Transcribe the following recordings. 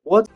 What?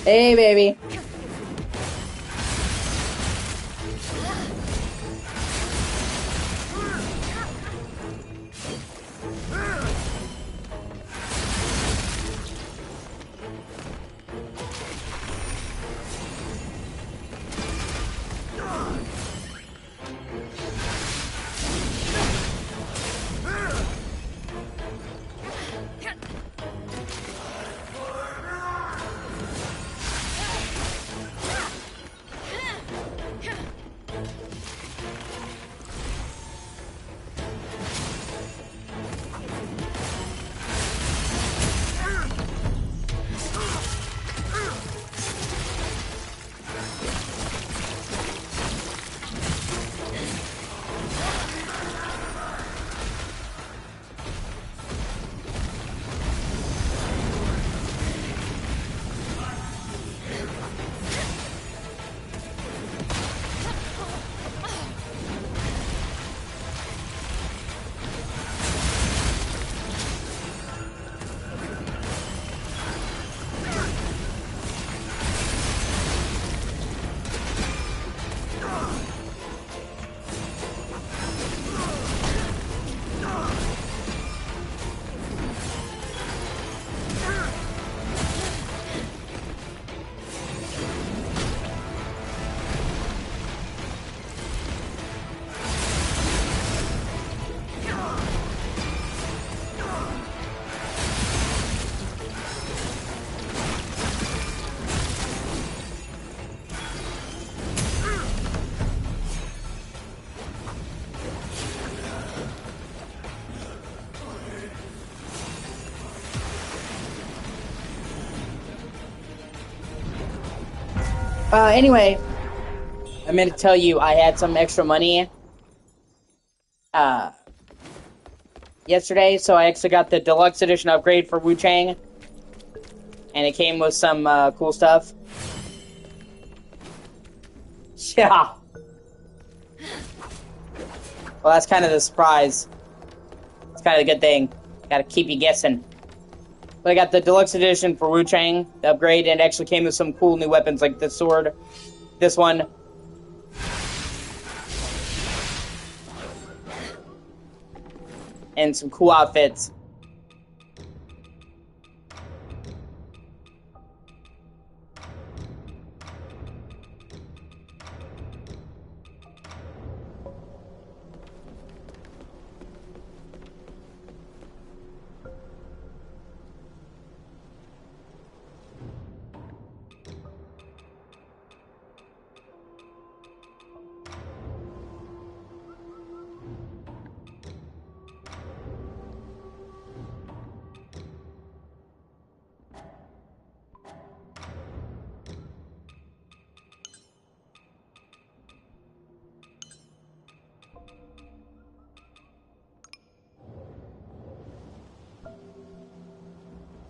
Hey, baby. Anyway, I meant to tell you I had some extra money uh, yesterday, so I actually got the deluxe edition upgrade for Wuchang, and it came with some cool stuff. Yeah. Well, that's kind of the surprise. It's kind of a good thing. Gotta keep you guessing. But I got the deluxe edition for Wuchang, the upgrade, and it actually came with some cool new weapons like this sword, this one, and some cool outfits.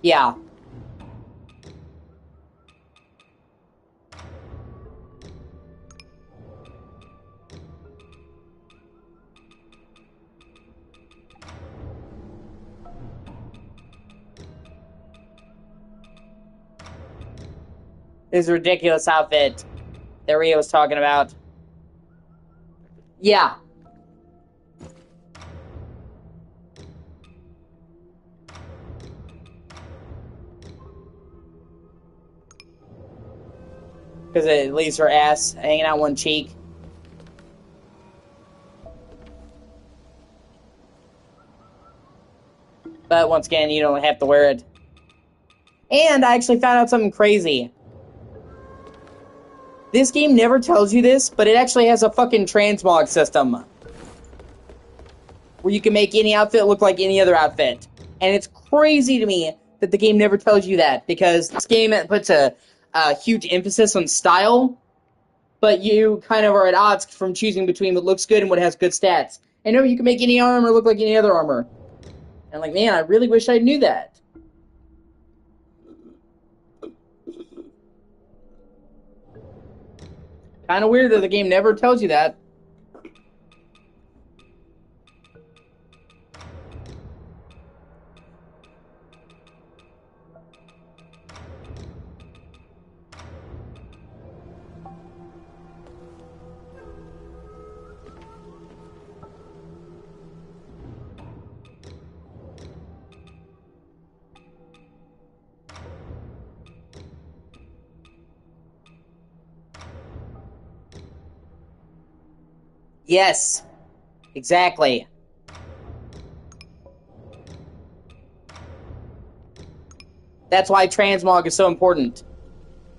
Yeah. This ridiculous outfit that Rio was talking about. Yeah. Because it leaves her ass hanging out one cheek. But once again, you don't have to wear it. And I actually found out something crazy. This game never tells you this, but it actually has a fucking transmog system. Where you can make any outfit look like any other outfit. And it's crazy to me that the game never tells you that, because this game puts a huge emphasis on style, but you kind of are at odds from choosing between what looks good and what has good stats. And no, you can make any armor look like any other armor. And like, man, I really wish I knew that. Kind of weird that the game never tells you that. Yes, exactly. That's why transmog is so important.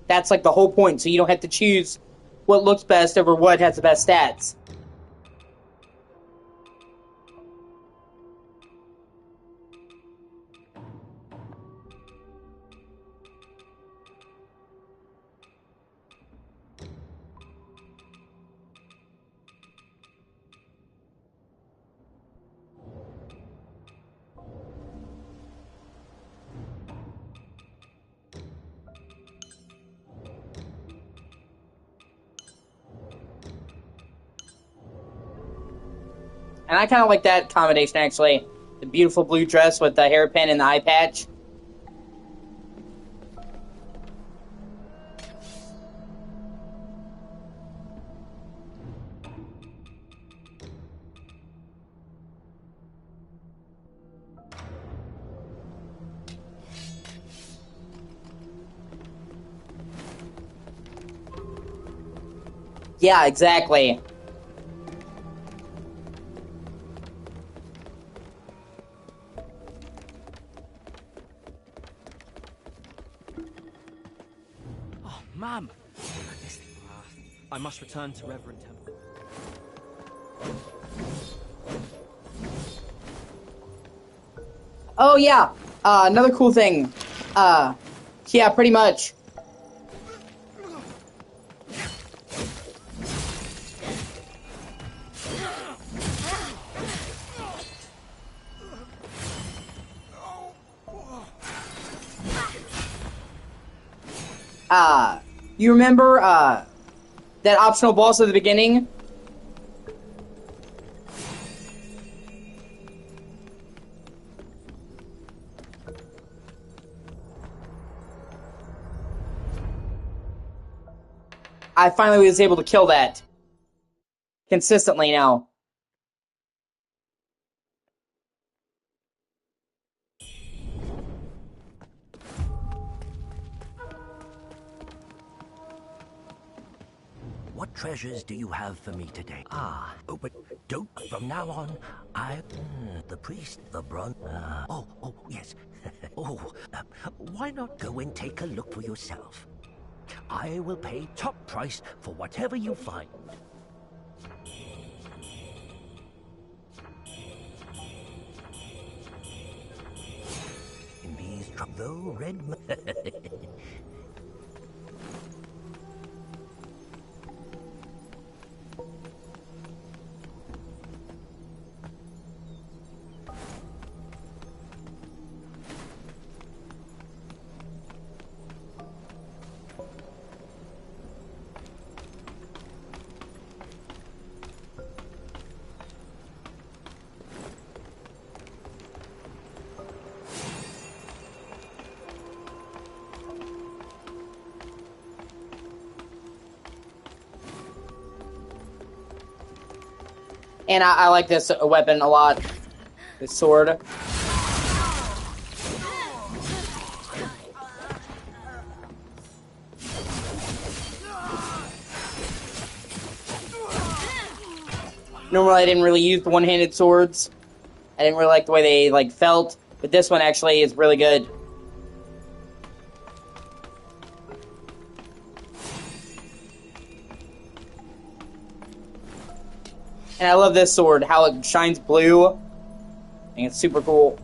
That's like the whole point, so you don't have to choose what looks best over what has the best stats. And I kind of like that combination, actually. The beautiful blue dress with the hairpin and the eye patch. Yeah, exactly. Oh, Ma'am! I must return to Reverend Temple. Oh, yeah. Another cool thing. Yeah, pretty much. You remember, that optional boss at the beginning? I finally was able to kill that. Consistently now. What treasures do you have for me today? Ah, oh, but don't. From now on, the priest, the bronze. Oh, yes. Why not go and take a look for yourself? I will pay top price for whatever you find. In these, though red. And I like this weapon a lot. This sword. Normally I didn't really use the one-handed swords. I didn't really like the way they like felt, but this one actually is really good. And I love this sword, how it shines blue. I think it's super cool.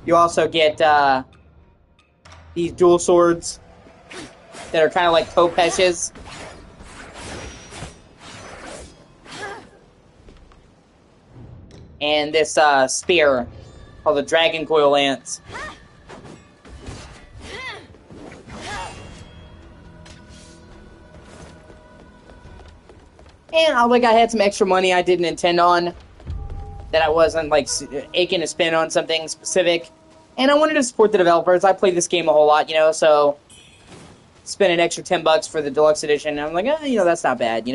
You also get these dual swords that are kind of like Kopesh's. And this spear called the Dragon Coil Lance. And I had some extra money I didn't intend on, that I wasn't like aching to spend on something specific. And I wanted to support the developers. I played this game a whole lot, so spend an extra $10 for the deluxe edition. And I'm like, that's not bad,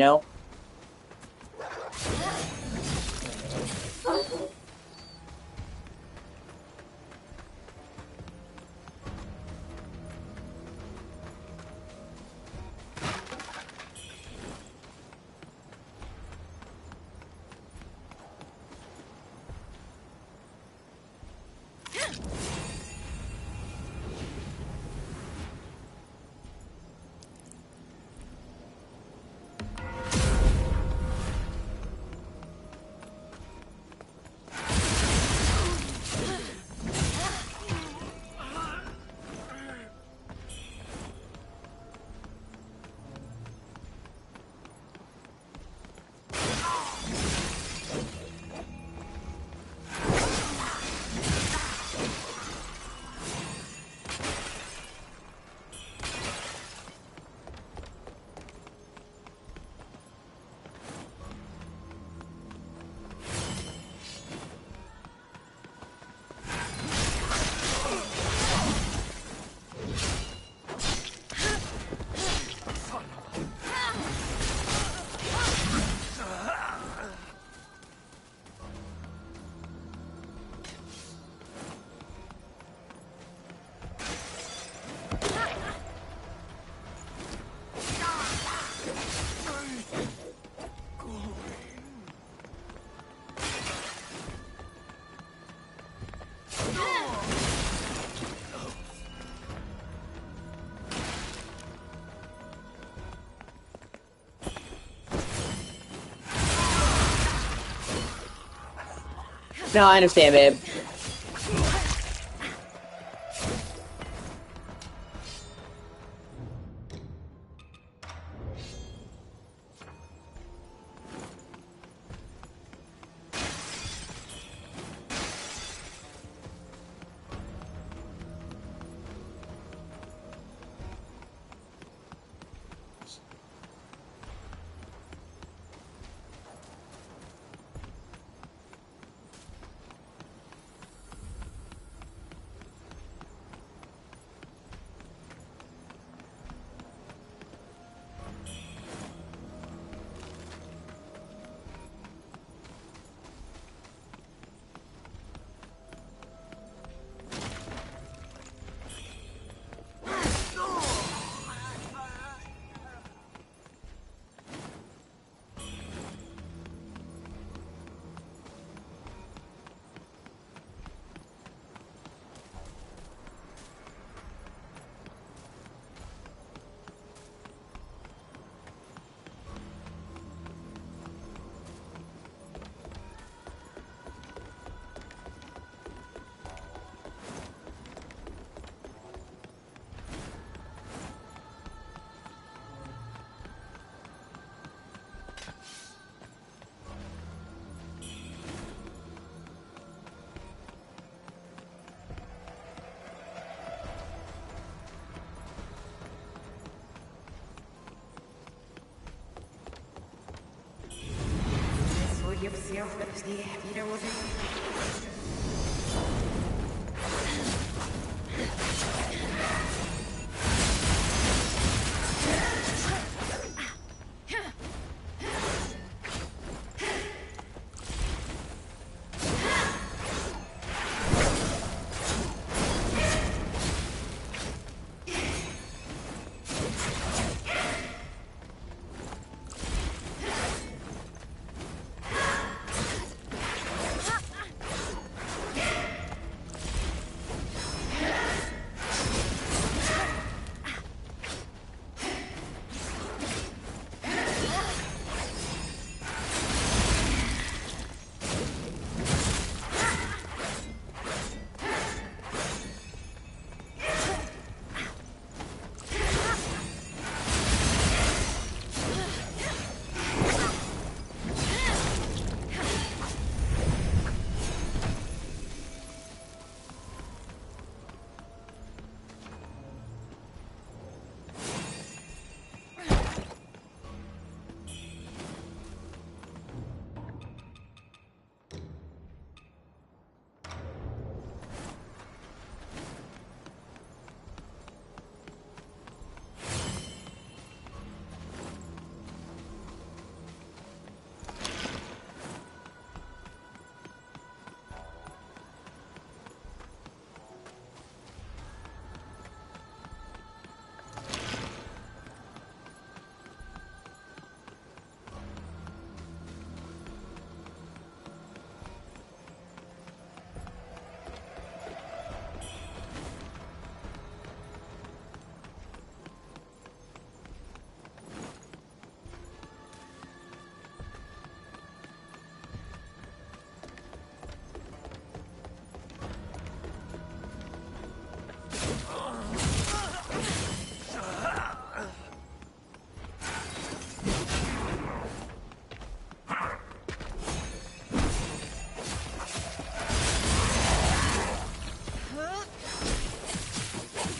No, I understand, babe.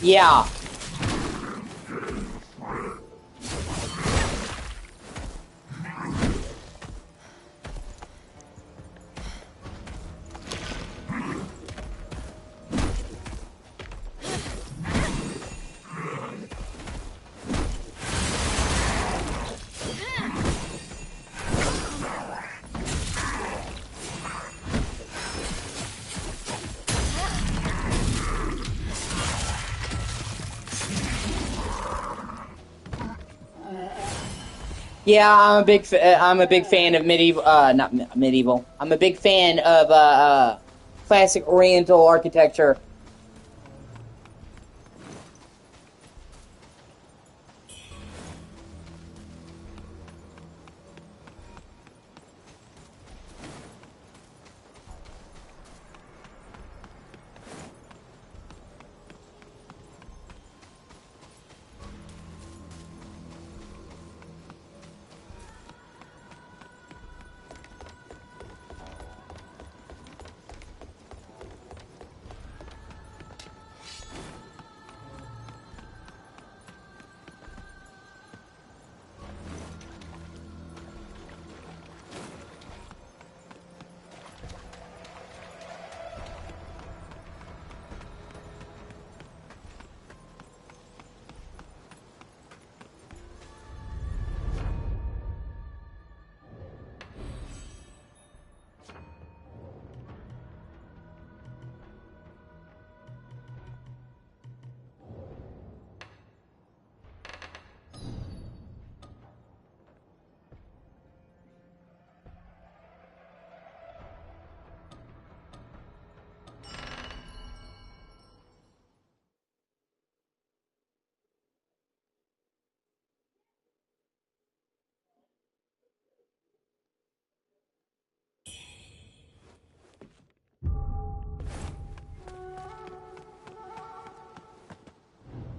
Yeah. Yeah, I'm a big fan of medieval. Not medieval. I'm a big fan of classic Oriental architecture.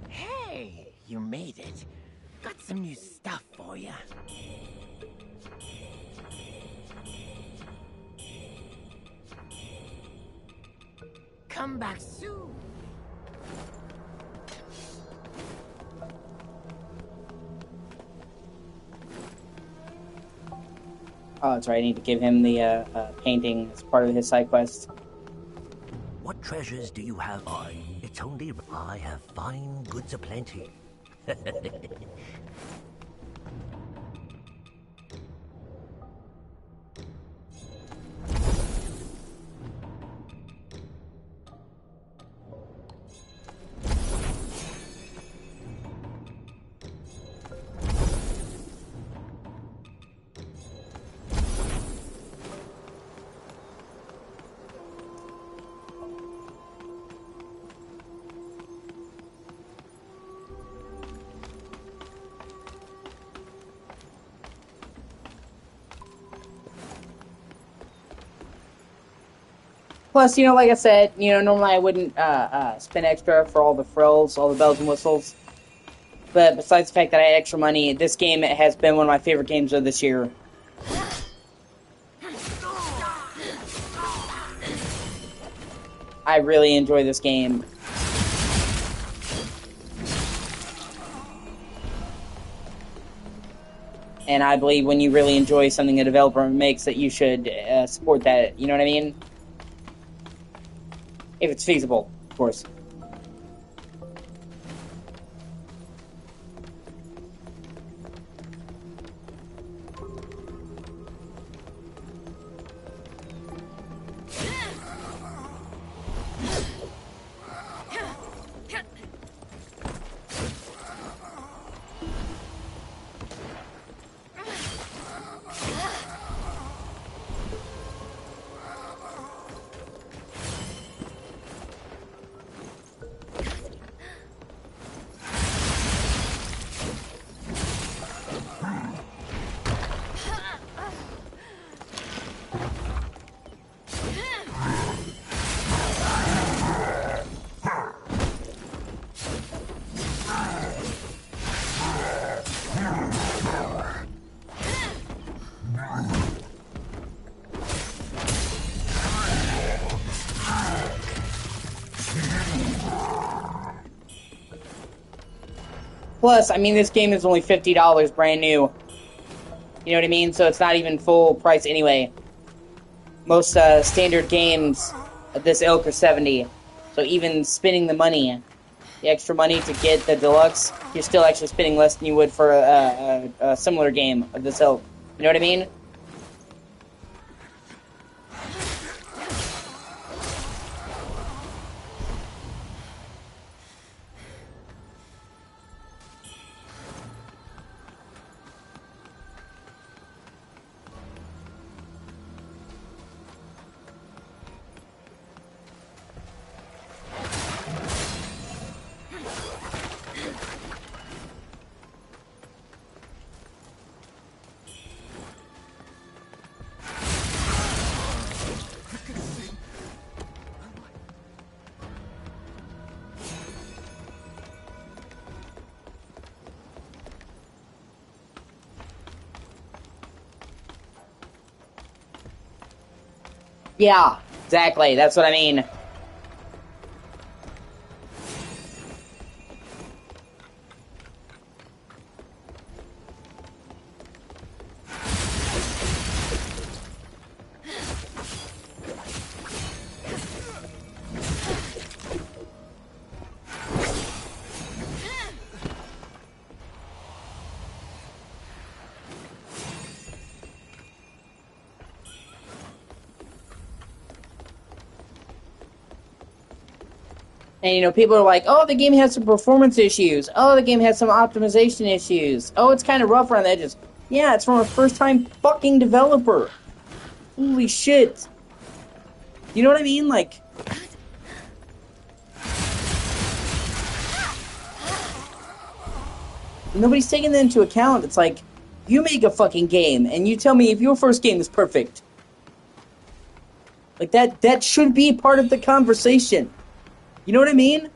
Hey, you made it. Got some new stuff for you. Come back soon. Oh, that's right. I need to give him the painting as part of his side quest. What treasures do you have? It's only I have fine goods aplenty. Plus, like I said, normally I wouldn't spend extra for all the frills, all the bells and whistles. But besides the fact that I had extra money, this game has been one of my favorite games of this year. I really enjoy this game. And I believe when you really enjoy something a developer makes, that you should support that. You know what I mean? If it's feasible, of course. Plus, I mean, this game is only $50 brand new. You know what I mean? So it's not even full price anyway. Most standard games of this ilk are $70. So even spending the money, the extra money to get the deluxe, you're still actually spending less than you would for a similar game of this ilk. You know what I mean? Yeah, exactly. That's what I mean. And, people are like, oh, the game has some performance issues. Oh, the game has some optimization issues. Oh, it's kind of rough around the edges. Yeah, it's from a first-time fucking developer. Holy shit. You know what I mean? Like, nobody's taking that into account. It's like, you make a fucking game, and you tell me if your first game is perfect. Like, that should be part of the conversation. You know what I mean?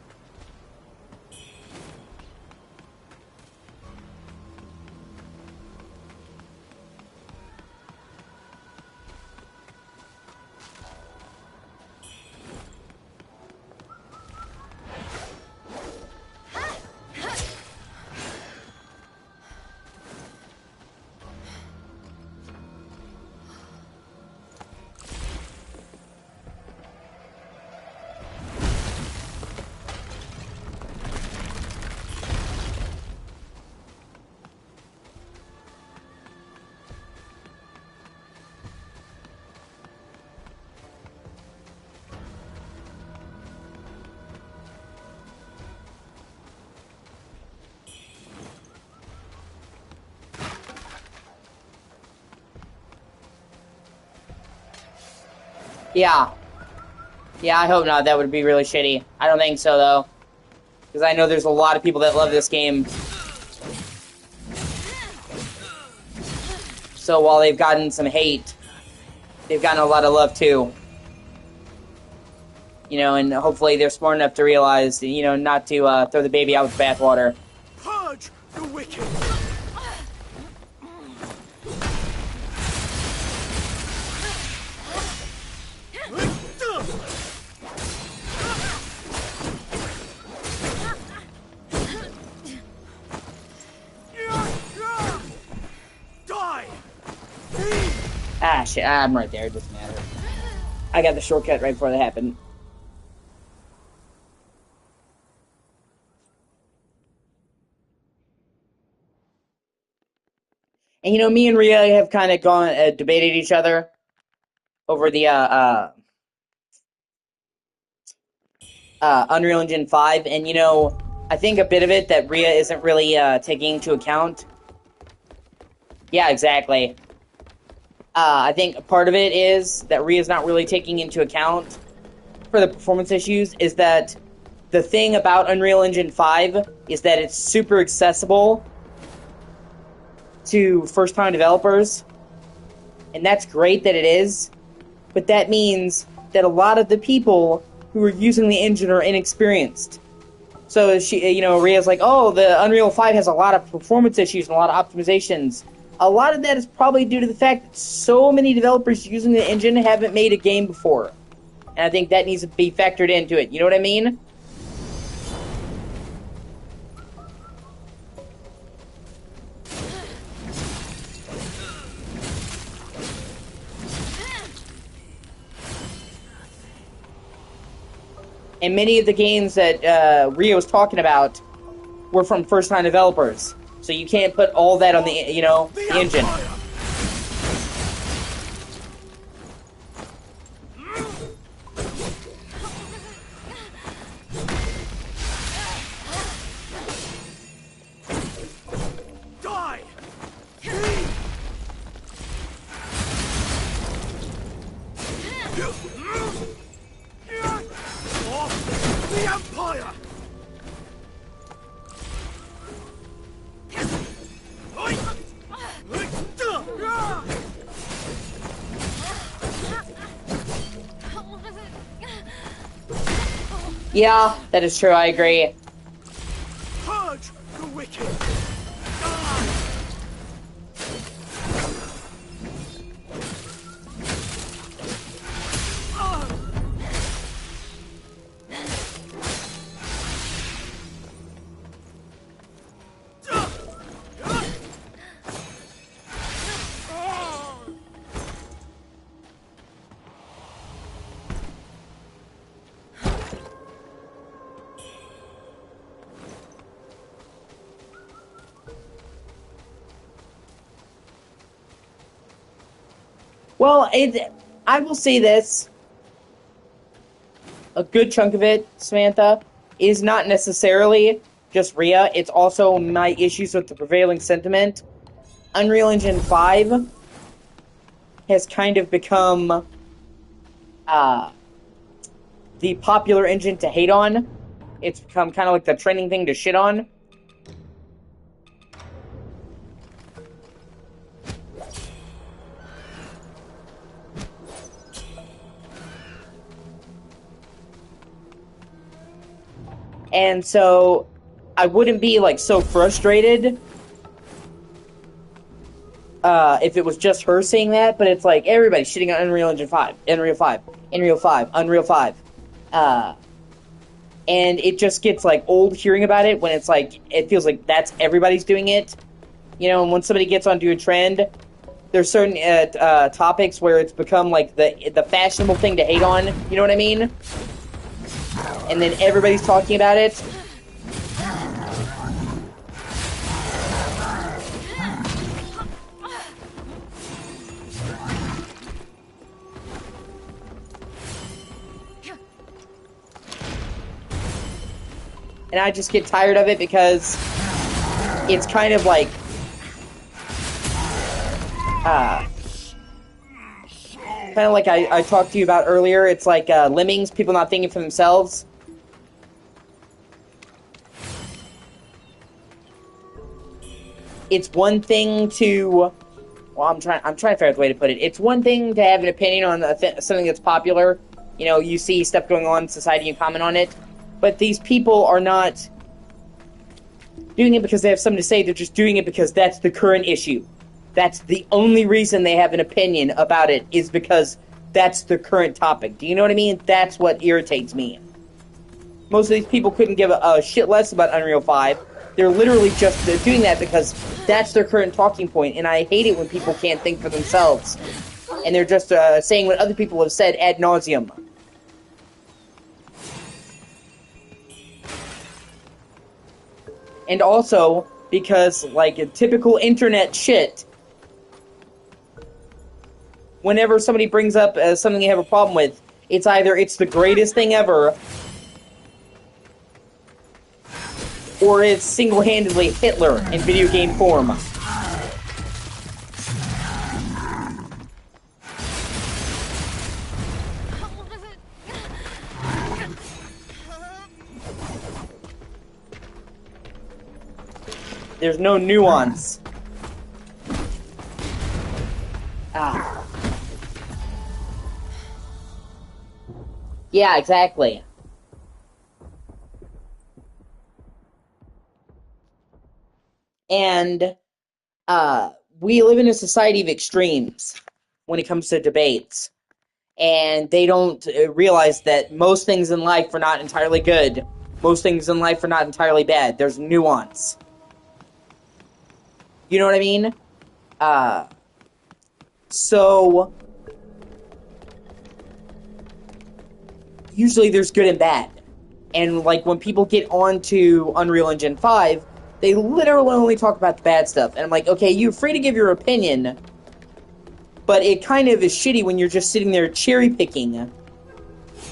Yeah. Yeah, I hope not. That would be really shitty. I don't think so, though. Because I know there's a lot of people that love this game. So while they've gotten some hate, they've gotten a lot of love, too. You know, and hopefully they're smart enough to realize, you know, not to throw the baby out with the bathwater. Purge the wicked! Ah, shit, I'm right there, it doesn't matter. I got the shortcut right before that happened. And, you know, me and Rhea have kind of debated each other over the, Unreal Engine 5, and, you know, I think a bit of it that Rhea isn't really, taking into account. Yeah, exactly. I think part of it is that Rhea's not really taking into account for the performance issues is that the thing about Unreal Engine 5 is that it's super accessible to first-time developers, and that's great that it is, but that means that a lot of the people who are using the engine are inexperienced. So she, you know, Rhea's like, oh, the Unreal 5 has a lot of performance issues and a lot of optimizations. A lot of that is probably due to the fact that so many developers using the engine haven't made a game before. And I think that needs to be factored into it. You know what I mean? And many of the games that Rhea was talking about were from first-time developers. So you can't put all that on the, you know, the engine. Die! The Empire! Yeah, that is true, I agree. Purge the wicked! Well, I will say this. A good chunk of it, Samantha, is not necessarily just Rhea. It's also my issues with the prevailing sentiment. Unreal Engine 5 has kind of become the popular engine to hate on. It's become kind of like the trending thing to shit on. And so I wouldn't be like so frustrated if it was just her saying that, but it's like everybody's shitting on Unreal Engine 5, Unreal 5, Unreal 5, Unreal 5. And it just gets like old hearing about it when it's like it feels like that's everybody's doing it. You know, and when somebody gets onto a trend, there's certain topics where it's become like the fashionable thing to hate on, you know what I mean? And then everybody's talking about it. And I just get tired of it because it's kind of like kind of like I talked to you about earlier. It's like lemmings, people not thinking for themselves. It's one thing to, well, I'm trying to figure out the way to put it. It's one thing to have an opinion on something that's popular. You know, you see stuff going on in society and comment on it. But these people are not doing it because they have something to say. They're just doing it because that's the current issue. That's the only reason they have an opinion about it, is because that's the current topic. Do you know what I mean? That's what irritates me. Most of these people couldn't give a shit less about Unreal 5. They're literally just doing that because that's their current talking point, and I hate it when people can't think for themselves. And they're just saying what other people have said ad nauseum. And also, because, like, a typical internet shit, whenever somebody brings up something they have a problem with, it's either it's the greatest thing ever, or it's single-handedly Hitler in video game form. There's no nuance. Ah. Yeah, exactly. And we live in a society of extremes when it comes to debates. And they don't realize that most things in life are not entirely good. Most things in life are not entirely bad. There's nuance. You know what I mean? So usually there's good and bad. And like when people get onto Unreal Engine 5, they literally only talk about the bad stuff. And I'm like, okay, you're free to give your opinion, but it kind of is shitty when you're just sitting there cherry picking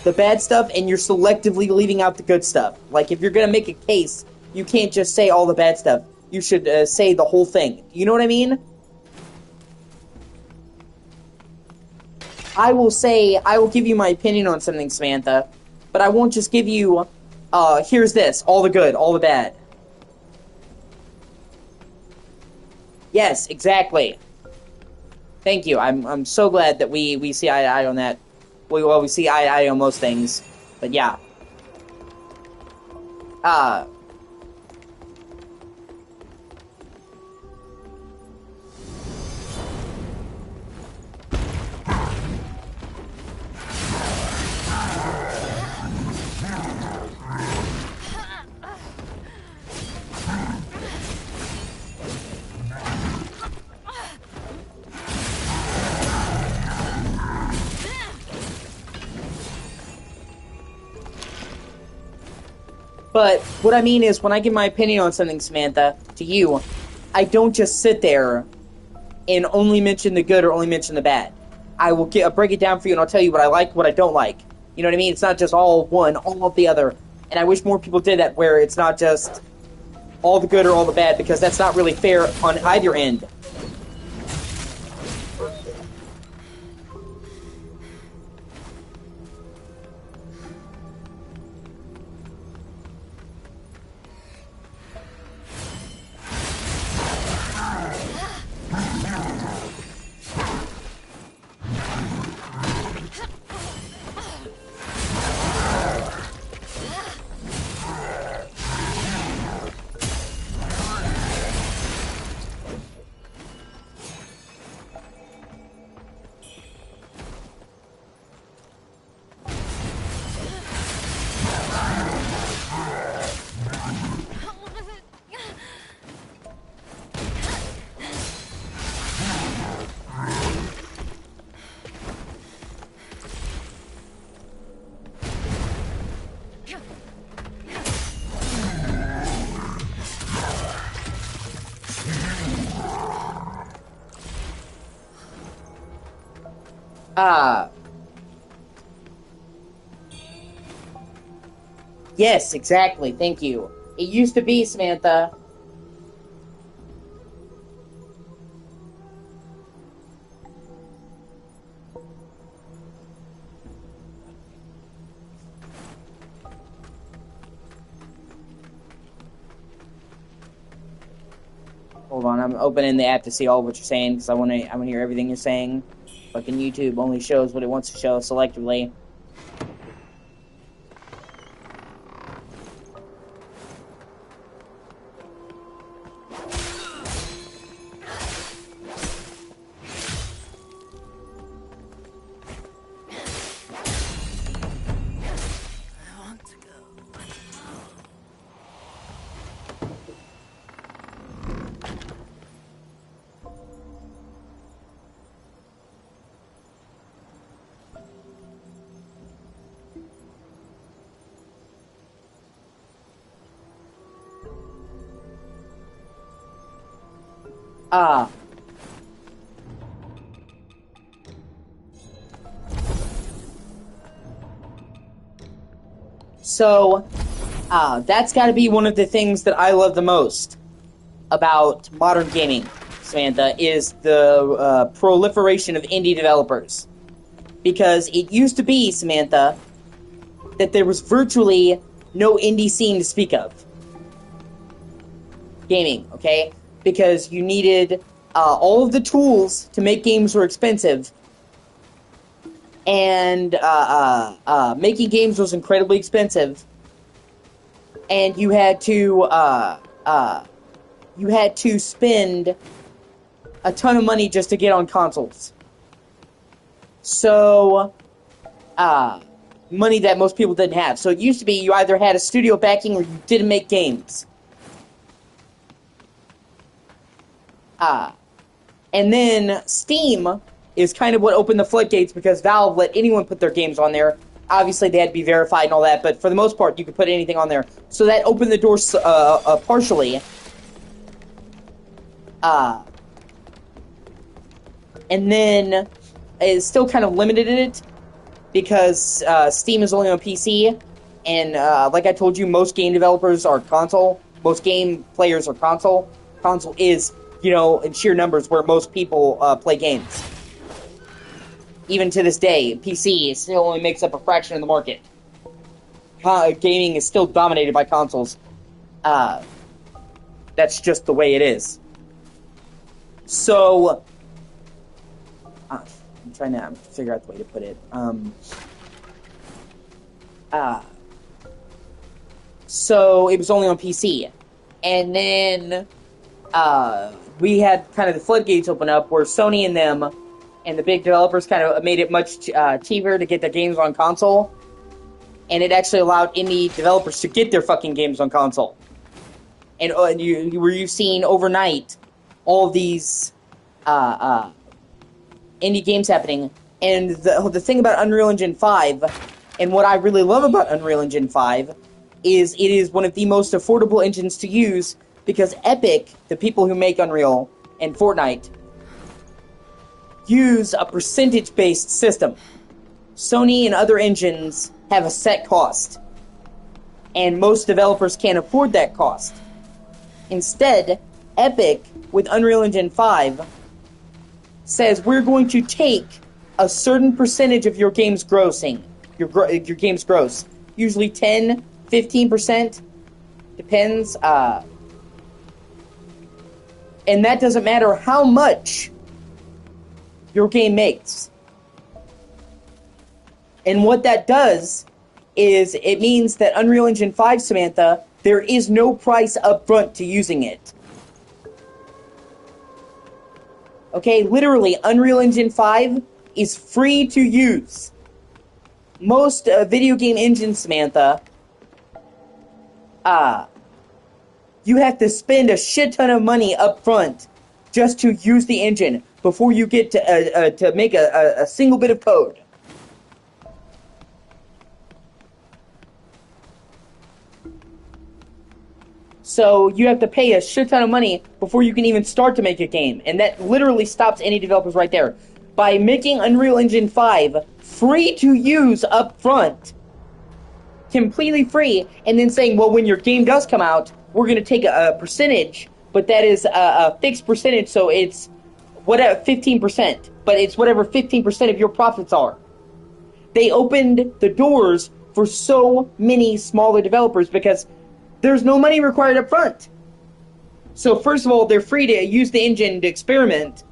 the bad stuff and you're selectively leaving out the good stuff. Like, if you're gonna make a case, you can't just say all the bad stuff. You should say the whole thing. You know what I mean? I will give you my opinion on something, Samantha, but I won't just give you, here's this, all the good, all the bad. Yes, exactly. Thank you. I'm so glad that we see eye to eye on that. Well, we see eye to eye on most things, but yeah. But what I mean is, when I give my opinion on something, Samantha, to you, I don't just sit there and only mention the good or only mention the bad. I will break it down for you, and I'll tell you what I like, what I don't like. You know what I mean? It's not just all one, all of the other. And I wish more people did that, where it's not just all the good or all the bad, because that's not really fair on either end. Yes, exactly. Thank you. It used to be, Samantha. I'm opening the app to see all what you're saying because I want to hear everything you're saying. Fucking YouTube only shows what it wants to show selectively. So, that's got to be one of the things that I love the most about modern gaming, Samantha, is the proliferation of indie developers. Because it used to be, Samantha, that there was virtually no indie scene to speak of. Gaming, okay? Because you needed all of the tools to make games were expensive. And making games was incredibly expensive. And you had to spend a ton of money just to get on consoles. So, money that most people didn't have. So it used to be you either had a studio backing or you didn't make games. And then Steam is kind of what opened the floodgates because Valve let anyone put their games on there. Obviously, they had to be verified and all that, but for the most part, you could put anything on there. So that opened the doors partially. And then it's still kind of limited in it because Steam is only on PC. And like I told you, most game developers are console. Most game players are console. Console is, in sheer numbers where most people play games. Even to this day, PC still only makes up a fraction of the market. Gaming is still dominated by consoles. That's just the way it is. So, I'm trying to figure out the way to put it. So, it was only on PC. And then, we had kind of the floodgates open up where Sony and them and the big developers kind of made it much cheaper to get their games on console. And it actually allowed indie developers to get their fucking games on console. And you've seen overnight all of these indie games happening. And the thing about Unreal Engine 5, and what I really love about Unreal Engine 5, is it is one of the most affordable engines to use because Epic, the people who make Unreal and Fortnite, use a percentage-based system. Sony and other engines have a set cost, and most developers can't afford that cost. Instead, Epic, with Unreal Engine 5, says we're going to take a certain percentage of your game's grossing, your game's gross, usually 10, 15%, depends, and that doesn't matter how much your game makes. And what that does is it means that Unreal Engine 5, Samantha, there is no price up front to using it. Okay, literally, Unreal Engine 5 is free to use. Most video game engines, Samantha, you have to spend a shit ton of money up front just to use the engine before you get to make a single bit of code. So you have to pay a shit ton of money before you can even start to make a game. And that literally stops any developers right there. By making Unreal Engine 5 free to use up front, completely free, and then saying, well, when your game does come out, we're going to take a percentage, but that is a fixed percentage, so it's whatever 15%, but it's whatever 15% of your profits are. They opened the doors for so many smaller developers because there's no money required up front. So first of all, they're free to use the engine to experiment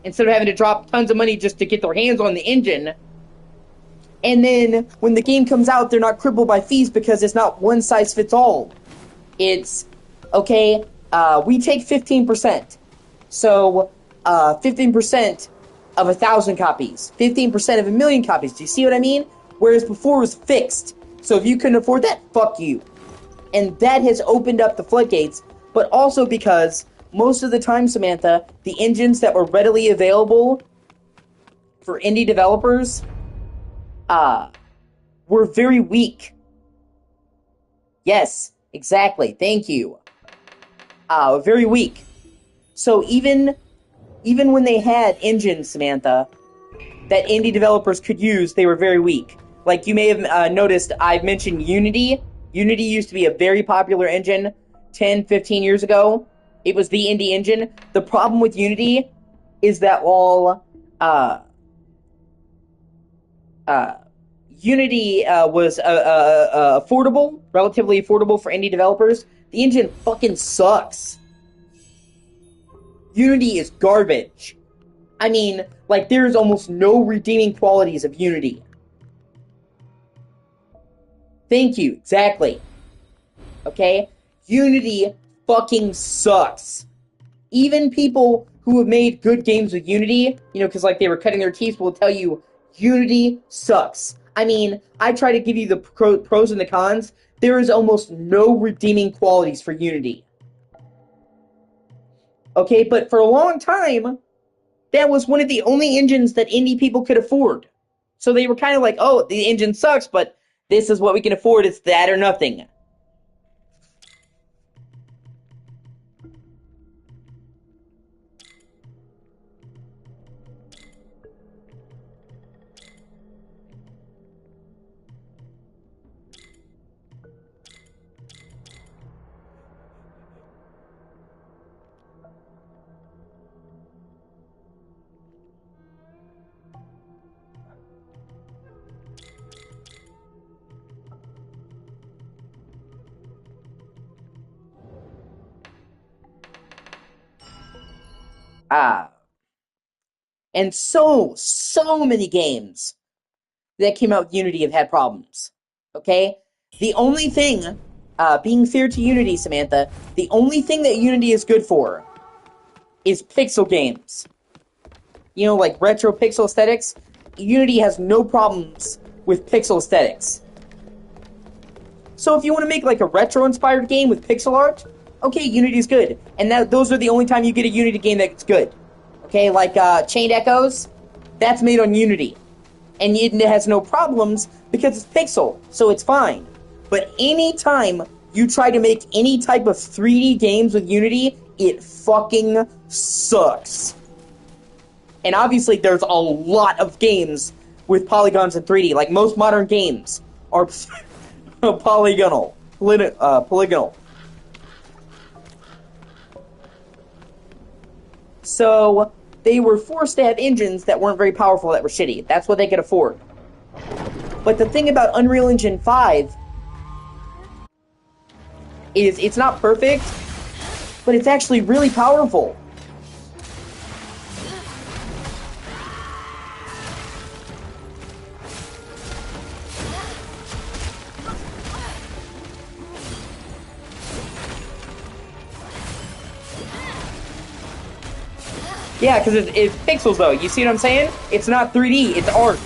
instead of having to drop tons of money just to get their hands on the engine. And then when the game comes out, they're not crippled by fees because it's not one size fits all. It's, okay, we take 15%. So 15% of 1,000 copies, 15% of 1,000,000 copies. Do you see what I mean? Whereas before it was fixed. So if you couldn't afford that, fuck you. And that has opened up the floodgates, but also because most of the time, Samantha, the engines that were readily available for indie developers were very weak. Yes, exactly. Thank you. Very weak. So even when they had engines, Samantha, that indie developers could use, they were very weak. Like you may have noticed, I've mentioned Unity. Unity used to be a very popular engine 10, 15 years ago. It was the indie engine. The problem with Unity is that while Unity was affordable, relatively affordable for indie developers, the engine fucking sucks. Unity is garbage. I mean, like, there's almost no redeeming qualities of Unity. Thank you, exactly. Okay? Unity fucking sucks. Even people who have made good games with Unity, you know, because, like, they were cutting their teeth, will tell you, Unity sucks. I mean, I try to give you the pros and the cons. There is almost no redeeming qualities for Unity. Okay, but for a long time, that was one of the only engines that indie people could afford. So they were kind of like, oh, the engine sucks, but this is what we can afford. It's that or nothing. And so many games that came out with Unity have had problems. Okay? The only thing, being fair to Unity, Samantha, the only thing that Unity is good for is pixel games. You know, like retro pixel aesthetics. Unity has no problems with pixel aesthetics. So if you want to make like a retro-inspired game with pixel art, okay, Unity's good. And those are the only time you get a Unity game that's good. Okay, like Chained Echoes, that's made on Unity. And it has no problems because it's pixel, so it's fine. But anytime you try to make any type of 3D games with Unity, it fucking sucks. And obviously there's a lot of games with polygons in 3D. Like most modern games are polygonal. So they were forced to have engines that weren't very powerful, that were shitty. That's what they could afford. But the thing about Unreal Engine 5 is it's not perfect, but it's actually really powerful. Yeah, because it's pixels, though. You see what I'm saying? It's not 3D, it's art.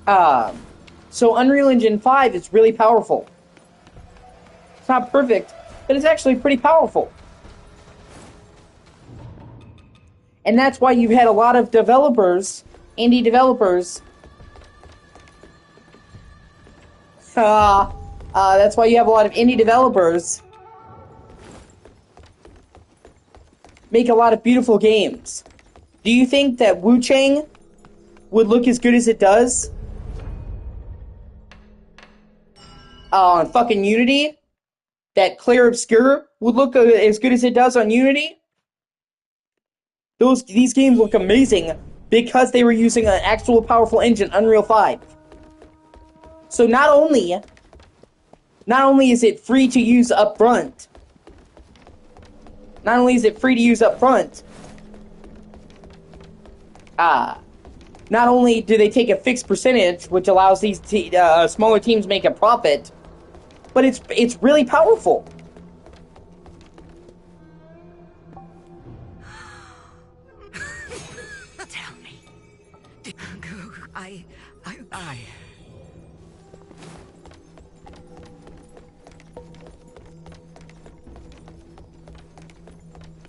So Unreal Engine 5 is really powerful. It's not perfect, but it's actually pretty powerful. And that's why you've had a lot of developers, indie developers. That's why you have a lot of indie developers make a lot of beautiful games. Do you think that Wuchang would look as good as it does on fucking Unity? That Clear Obscure would look as good as it does on Unity? These games look amazing because they were using an actual powerful engine, Unreal 5. So not only is it free to use up front, not only do they take a fixed percentage, which allows these smaller teams make a profit, but it's really powerful. Tell me. I...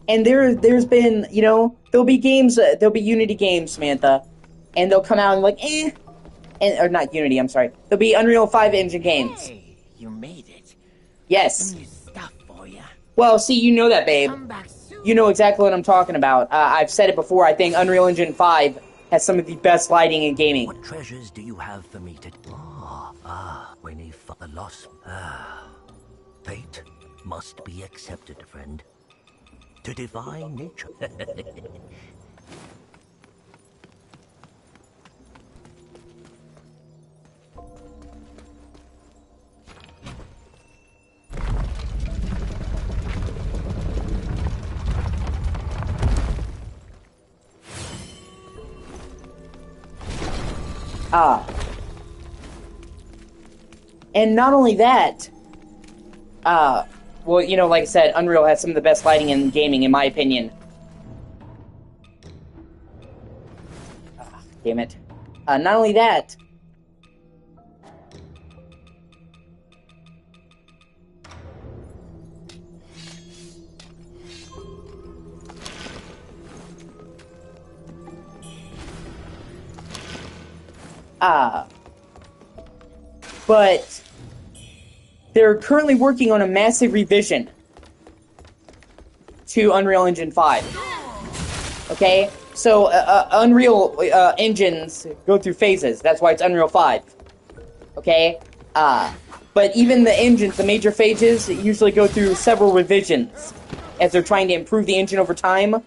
And there's been, you know, there'll be games, there'll be Unity games, Samantha, and they'll come out and like, or not Unity, I'm sorry. There'll be Unreal 5 engine games. Hey, you made it. Yes. Some new stuff for you. Well, see, you know that, babe. Come back soon. You know exactly what I'm talking about. I've said it before, I think Unreal Engine 5 has some of the best lighting in gaming. What treasures do you have for me to... when he fought the loss... fate must be accepted, friend. To defy nature. And not only that, well, you know, like I said, Unreal has some of the best lighting in gaming, in my opinion. Damn it. Not only that, but they're currently working on a massive revision to Unreal Engine 5. Okay? So, Unreal engines go through phases. That's why it's Unreal 5. Okay? But even the engines, the major phases, usually go through several revisions as they're trying to improve the engine over time.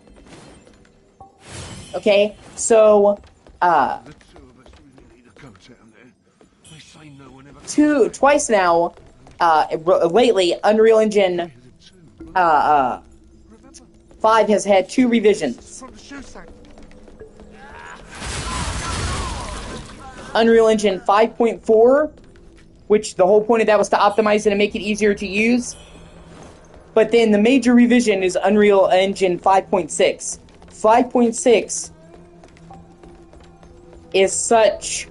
Okay? So, twice now, lately, Unreal Engine 5 has had 2 revisions. Unreal Engine 5.4, which the whole point of that was to optimize it and make it easier to use. But then the major revision is Unreal Engine 5.6. 5.6 is such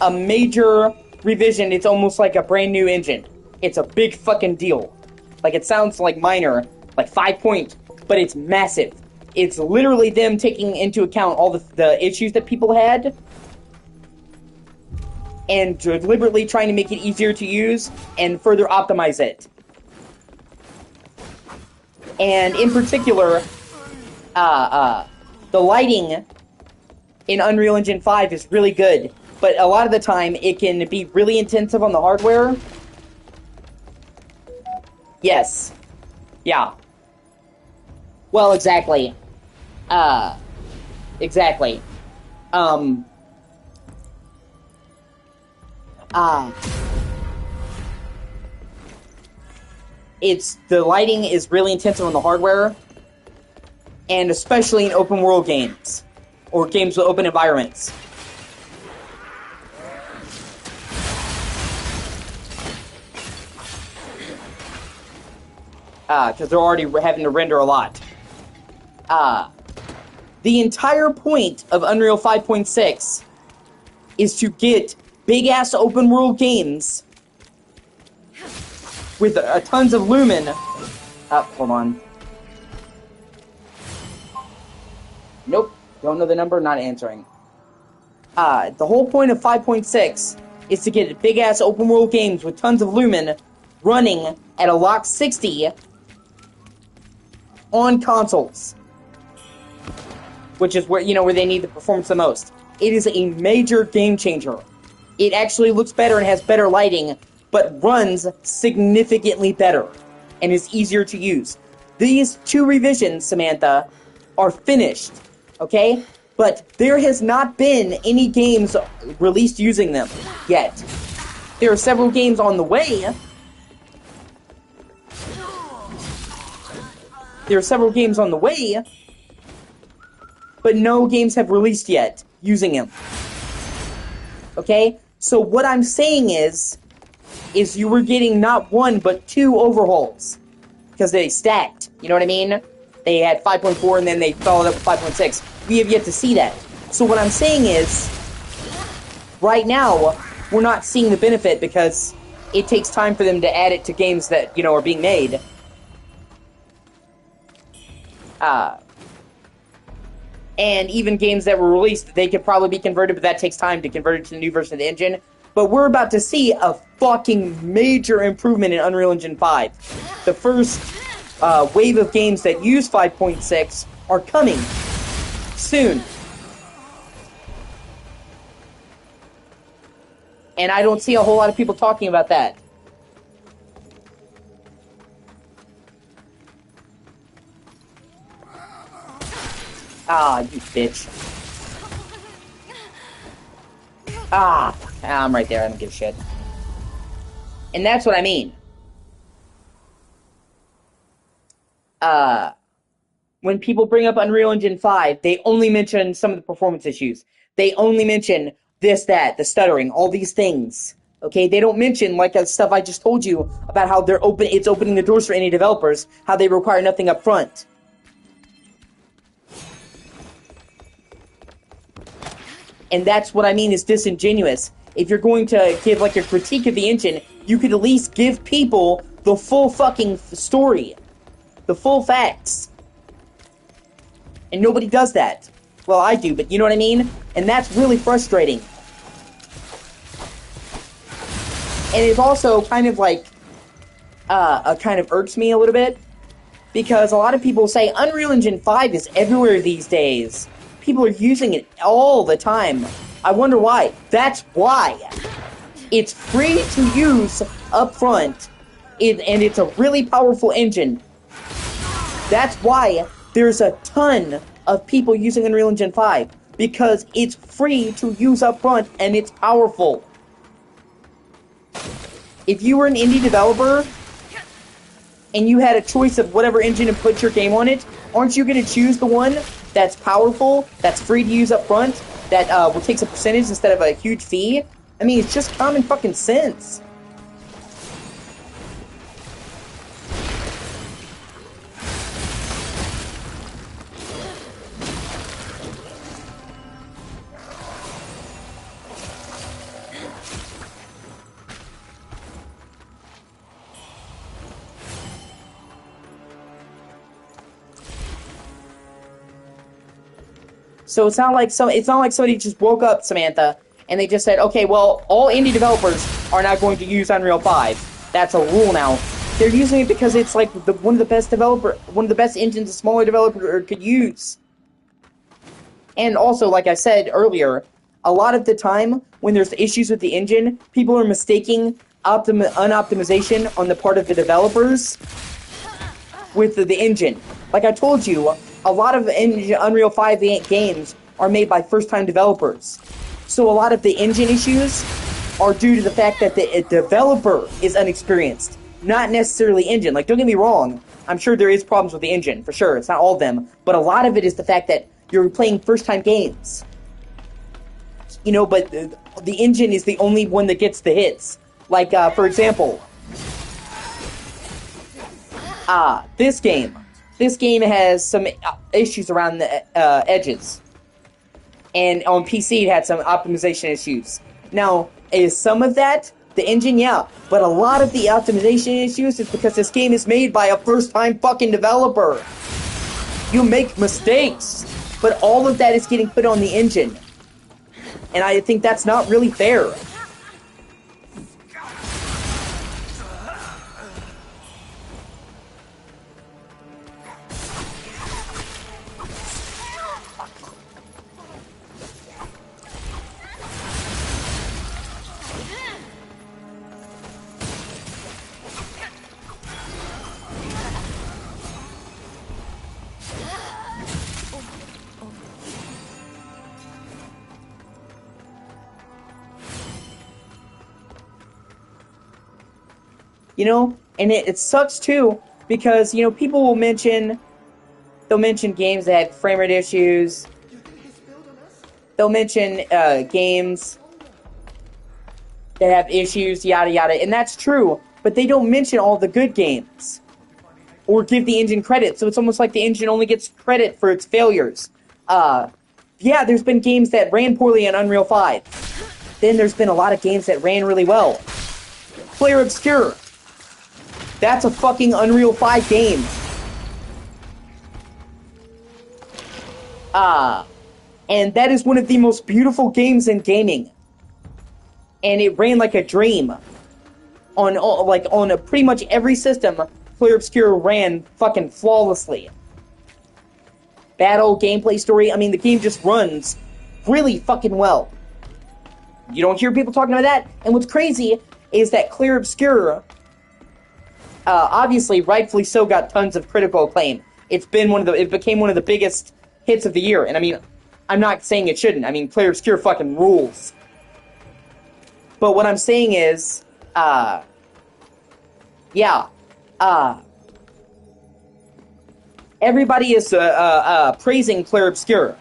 a major revision, it's almost like a brand new engine. It's a big fucking deal. Like, it sounds like minor, like 5 point, but it's massive. It's literally them taking into account all the issues that people had and deliberately trying to make it easier to use and further optimize it. And in particular, the lighting in Unreal Engine 5 is really good, but a lot of the time it can be really intensive on the hardware. Yes. Yeah. Well, exactly. Exactly. The lighting is really intensive on the hardware, and especially in open world games, or games with open environments. Because they're already having to render a lot. The entire point of Unreal 5.6 is to get big-ass open-world games with tons of lumen. Hold on. Nope. Don't know the number, not answering. The whole point of 5.6 is to get big-ass open-world games with tons of lumen running at a lock 60 on consoles. Which is where, where they need the performance the most. It is a major game changer. It actually looks better and has better lighting, but runs significantly better and is easier to use. These 2 revisions, Samantha, are finished, okay? But there has not been any games released using them yet. There are several games on the way. But no games have released yet using them. Okay? So what I'm saying is you were getting not 1, but 2 overhauls. Because they stacked. You know what I mean? They had 5.4 and then they followed up with 5.6. We have yet to see that. So what I'm saying is, right now, we're not seeing the benefit because it takes time for them to add it to games that, are being made. And even games that were released, they could probably be converted, but that takes time to convert it to the new version of the engine. But we're about to see a fucking major improvement in Unreal Engine 5. The first wave of games that use 5.6 are coming soon. And I don't see a whole lot of people talking about that. Ah, you bitch. I'm right there. I don't give a shit. And that's what I mean. When people bring up Unreal Engine 5, they only mention some of the performance issues. They only mention this, that, the stuttering, all these things. Okay, they don't mention, like, the stuff I just told you about how it's opening the doors for any developers, how they require nothing up front. And that's what I mean is disingenuous. If you're going to give, like, a critique of the engine, you could at least give people the full fucking story. The full facts. And nobody does that. Well, I do, but you know what I mean? And that's really frustrating. And it also kind of, like, kind of irks me a little bit. Because a lot of people say Unreal Engine 5 is everywhere these days. People are using it all the time. I wonder why. That's why. It's free to use up front, and it's a really powerful engine. That's why there's a ton of people using Unreal Engine 5, because it's free to use up front, and it's powerful. If you were an indie developer, and you had a choice of whatever engine to put your game on it, aren't you going to choose the one that's powerful, that's free to use up front, that will take a percentage instead of a huge fee? I mean, it's just common fucking sense. So it's not like somebody just woke up, Samantha, and they just said, okay, well, all indie developers are not going to use Unreal 5. That's a rule now. They're using it because it's like one of the best engines a smaller developer could use. And also, like I said earlier, a lot of the time when there's issues with the engine, people are mistaking unoptimization on the part of the developers with the engine. Like I told you, a lot of Unreal 5 games are made by first-time developers. So a lot of the engine issues are due to the fact that the developer is unexperienced, not necessarily engine. Like, don't get me wrong, I'm sure there is problems with the engine, for sure. It's not all of them. But a lot of it is the fact that you're playing first-time games. You know, but the engine is the only one that gets the hits. Like, for example, this game. This game has some issues around the edges. and on PC it had some optimization issues. Now, is some of that the engine? Yeah, but a lot of the optimization issues is because this game is made by a first-time fucking developer. You make mistakes, but all of that is getting put on the engine. And I think that's not really fair. You know, and it sucks too, because, you know, people will mention, they'll mention games that had frame rate issues, they'll mention games that have issues, yada yada, and that's true, but they don't mention all the good games, or give the engine credit, so it's almost like the engine only gets credit for its failures. Yeah, there's been games that ran poorly in Unreal 5, then there's been a lot of games that ran really well. Player Obscure. That's a fucking Unreal 5 game. And that is one of the most beautiful games in gaming. And it ran like a dream. On pretty much every system, Player Obscure ran fucking flawlessly. Battle, gameplay, story, I mean, the game just runs really fucking well. You don't hear people talking about that. And what's crazy is that Player Obscure, obviously, rightfully so, got tons of critical acclaim. It became one of the biggest hits of the year. And I mean, I'm not saying it shouldn't. I mean, Player Obscure fucking rules. But what I'm saying is, everybody is praising Player Obscure,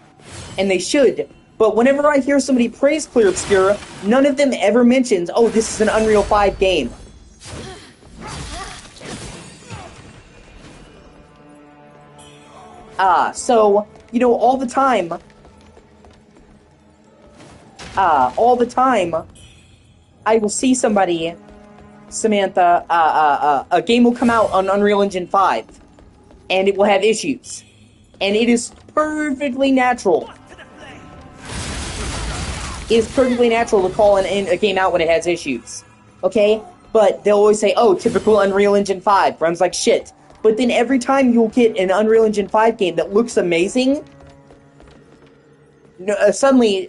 and they should. But whenever I hear somebody praise Player Obscure, none of them ever mentions, oh, this is an Unreal 5 game. So, you know, all the time, I will see somebody, Samantha, a game will come out on Unreal Engine 5, and it will have issues. And it is perfectly natural. It is perfectly natural to call a game out when it has issues. Okay? But they'll always say, oh, typical Unreal Engine 5, runs like shit. But then every time you'll get an Unreal Engine 5 game that looks amazing, suddenly,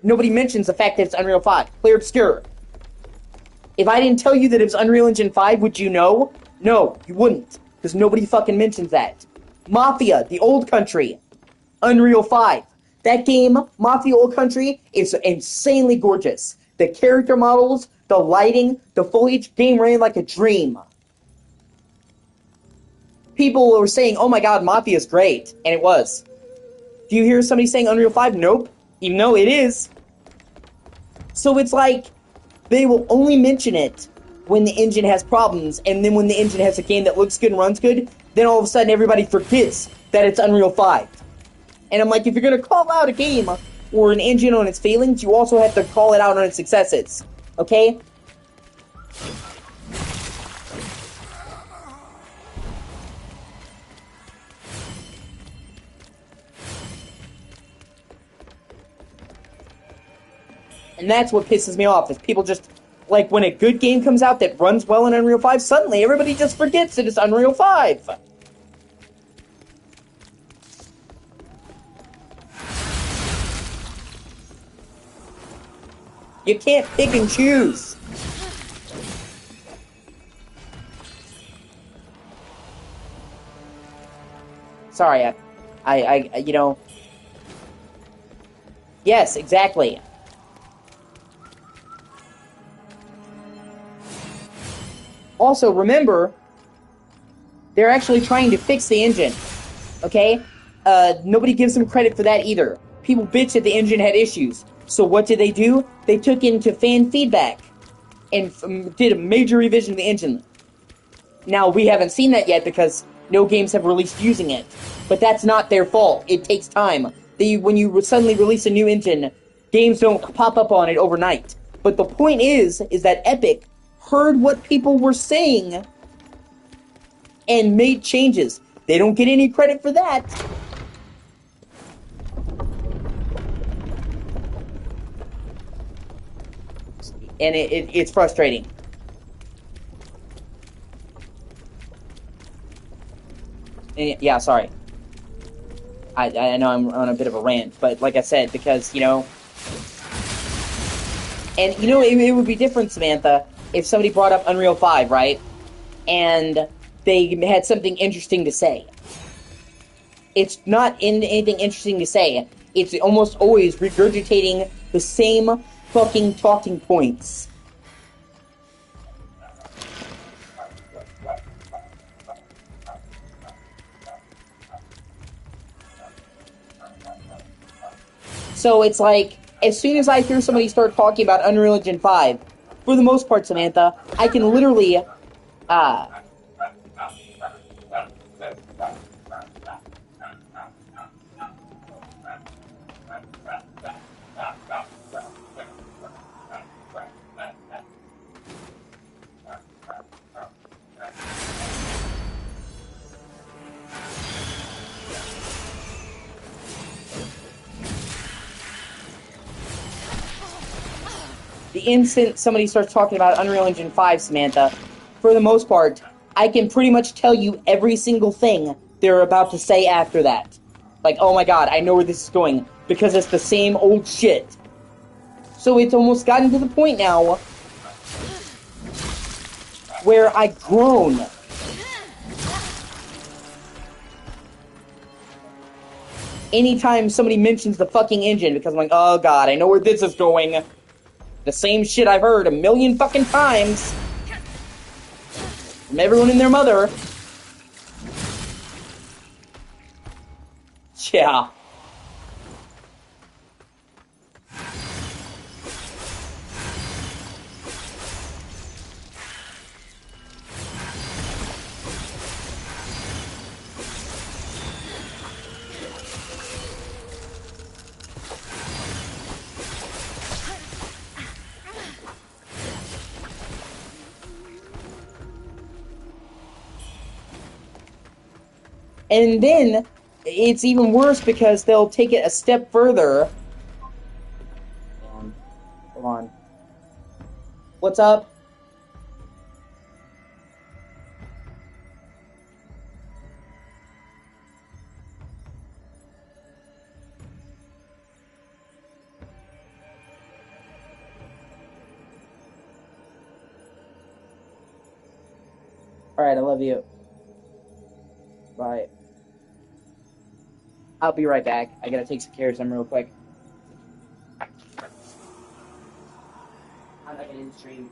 nobody mentions the fact that it's Unreal 5. Player Obscure. If I didn't tell you that it was Unreal Engine 5, would you know? No, you wouldn't. Because nobody fucking mentions that. Mafia, the Old Country. Unreal 5. That game, Mafia Old Country, is insanely gorgeous. The character models, the lighting, the foliage, game ran like a dream. People were saying, oh my god, Mafia is great. And it was. Do you hear somebody saying Unreal 5? Nope. Even though it is. So it's like, they will only mention it when the engine has problems, and then when the engine has a game that looks good and runs good, then all of a sudden everybody forgets that it's Unreal 5. And I'm like, if you're going to call out a game or an engine on its failings, you also have to call it out on its successes. Okay? And that's what pisses me off, is people just, like, when a good game comes out that runs well in Unreal 5, suddenly everybody just forgets that it's Unreal 5. You can't pick and choose. Sorry, I you know... Yes, exactly. Also, remember, they're actually trying to fix the engine, okay? Nobody gives them credit for that either. People bitch that the engine had issues. So what did they do? They took into fan feedback and did a major revision of the engine. Now, we haven't seen that yet because no games have released using it. But that's not their fault. It takes time. when you suddenly release a new engine, games don't pop up on it overnight. But the point is that Epic heard what people were saying and made changes. They don't get any credit for that. And it's frustrating. And yeah, sorry. I know I'm on a bit of a rant, but like I said, because, you know... And, you know, it would be different, Samantha, if somebody brought up Unreal 5, right? And they had something interesting to say. It's not anything interesting to say. It's almost always regurgitating the same fucking talking points. So it's like, as soon as I hear somebody start talking about Unreal Engine 5, for the most part, Samantha, I can literally, the instant somebody starts talking about Unreal Engine 5, Samantha, for the most part, I can pretty much tell you every single thing they're about to say after that. Like, oh my god, I know where this is going, because it's the same old shit. So it's almost gotten to the point now where I groan. Anytime somebody mentions the fucking engine, because I'm like, oh god, I know where this is going. The same shit I've heard a million fucking times from everyone and their mother. Yeah. And then it's even worse because they'll take it a step further. Hold on. What's up? Alright, I love you. Bye. I'll be right back. I gotta take some care of something real quick. I'm not gonna stream.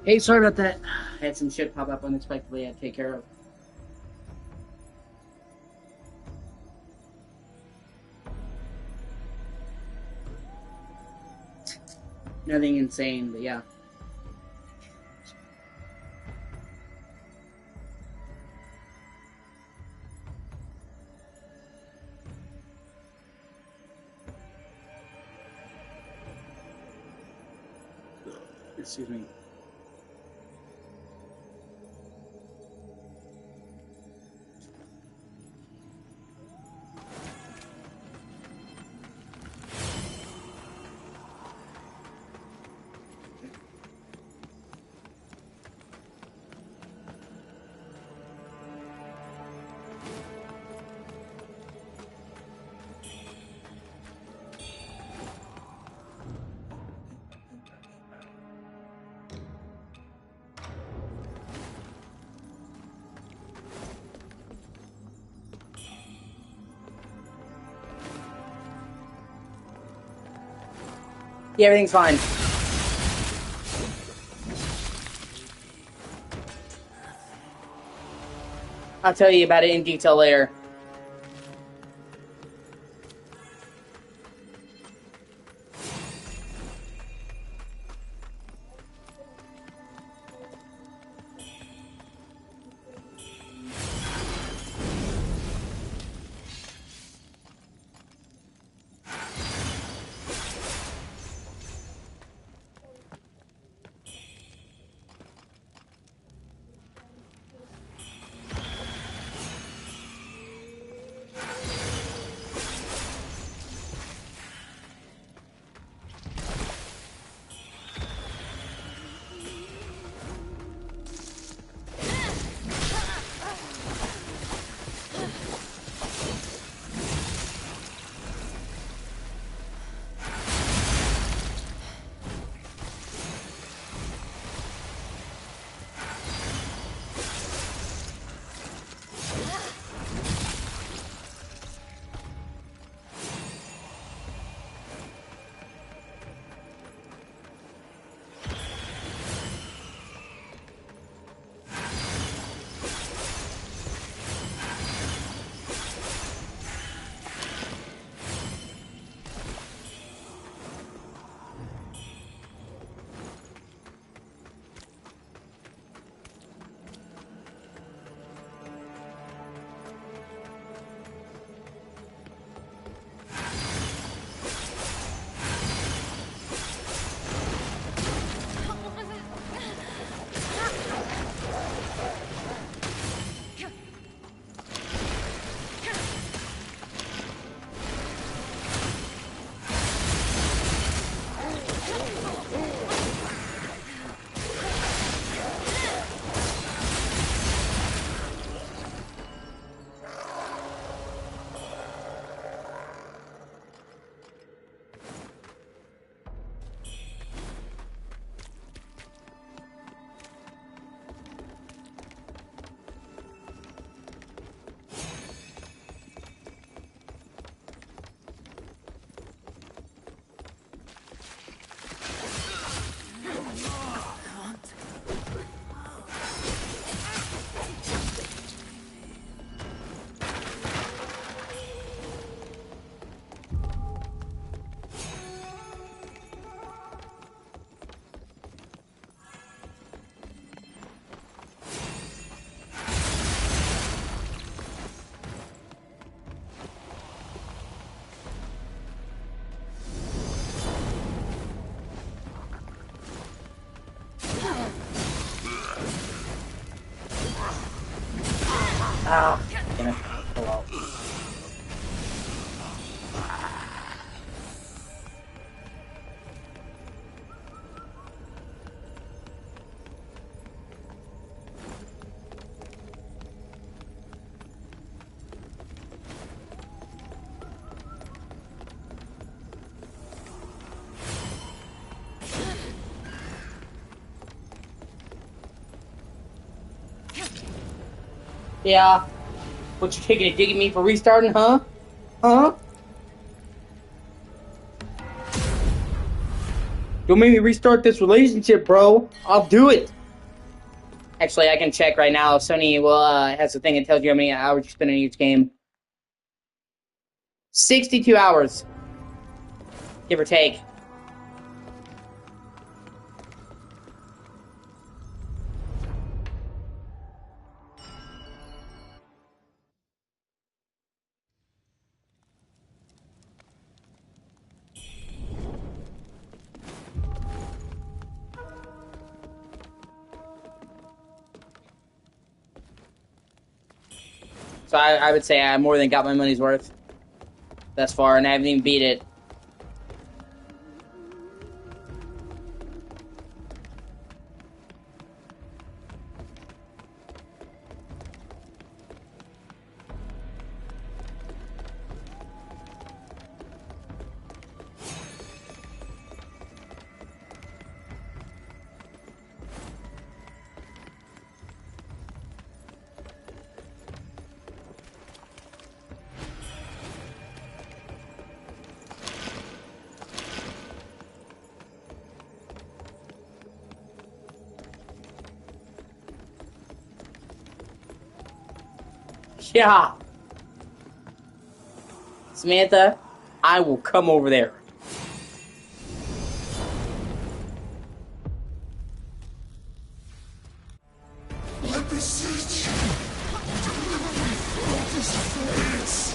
Hey, sorry about that. I had some shit pop up unexpectedly I had to take care of. Nothing insane, but yeah. Excuse me. Yeah, everything's fine. I'll tell you about it in detail later. Ah, damn it. Oh well. Yeah. What, you taking a dig at me for restarting, huh? Huh? Don't make me restart this relationship, bro. I'll do it. Actually, I can check right now. Sony has a thing that tells you how many hours you spend in each game. 62 hours, give or take. So I would say I more than got my money's worth thus far, and I haven't even beat it. Yeah. Samantha, I will come over there. Let me see you. Deliver me from this face.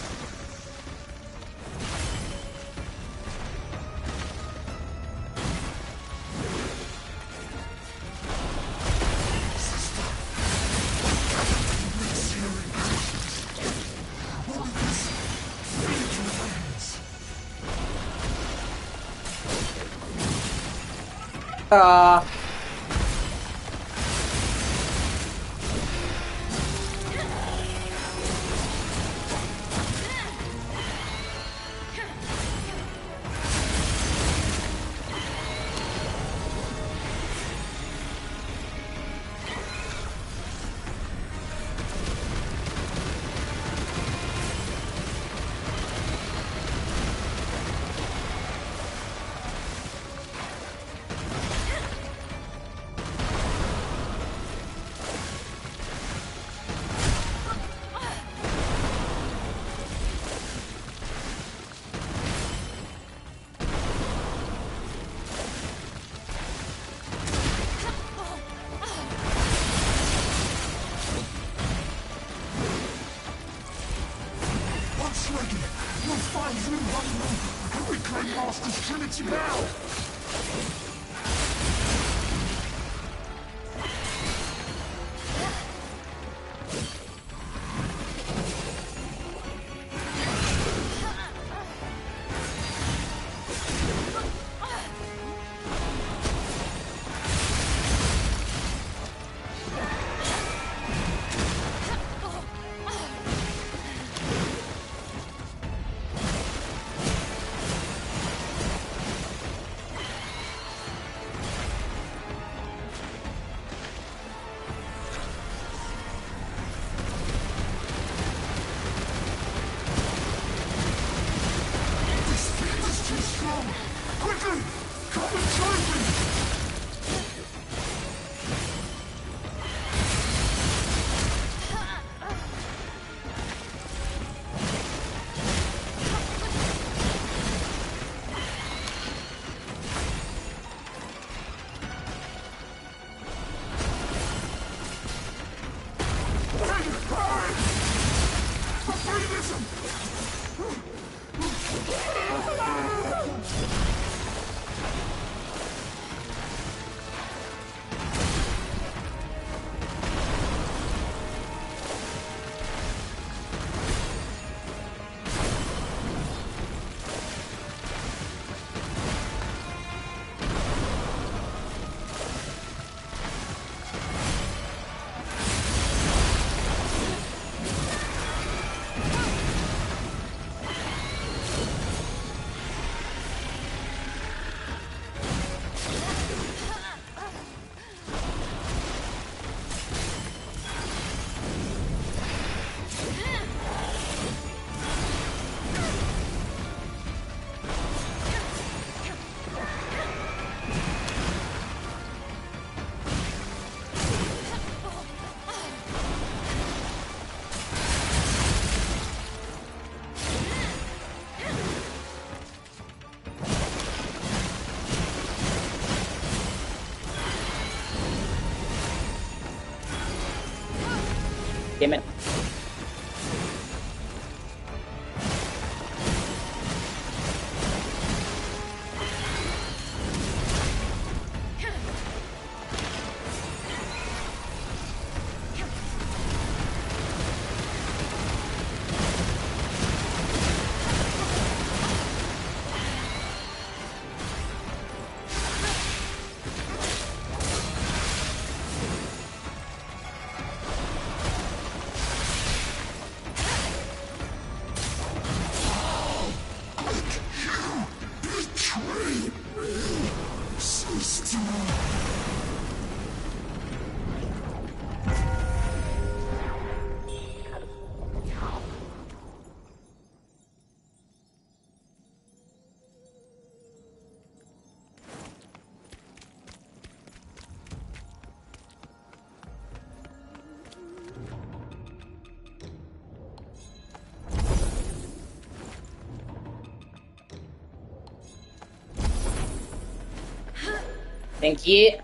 You'll find him running and reclaim Master's Trinity now! Quickly! Come and join me! Damn it. Thank you.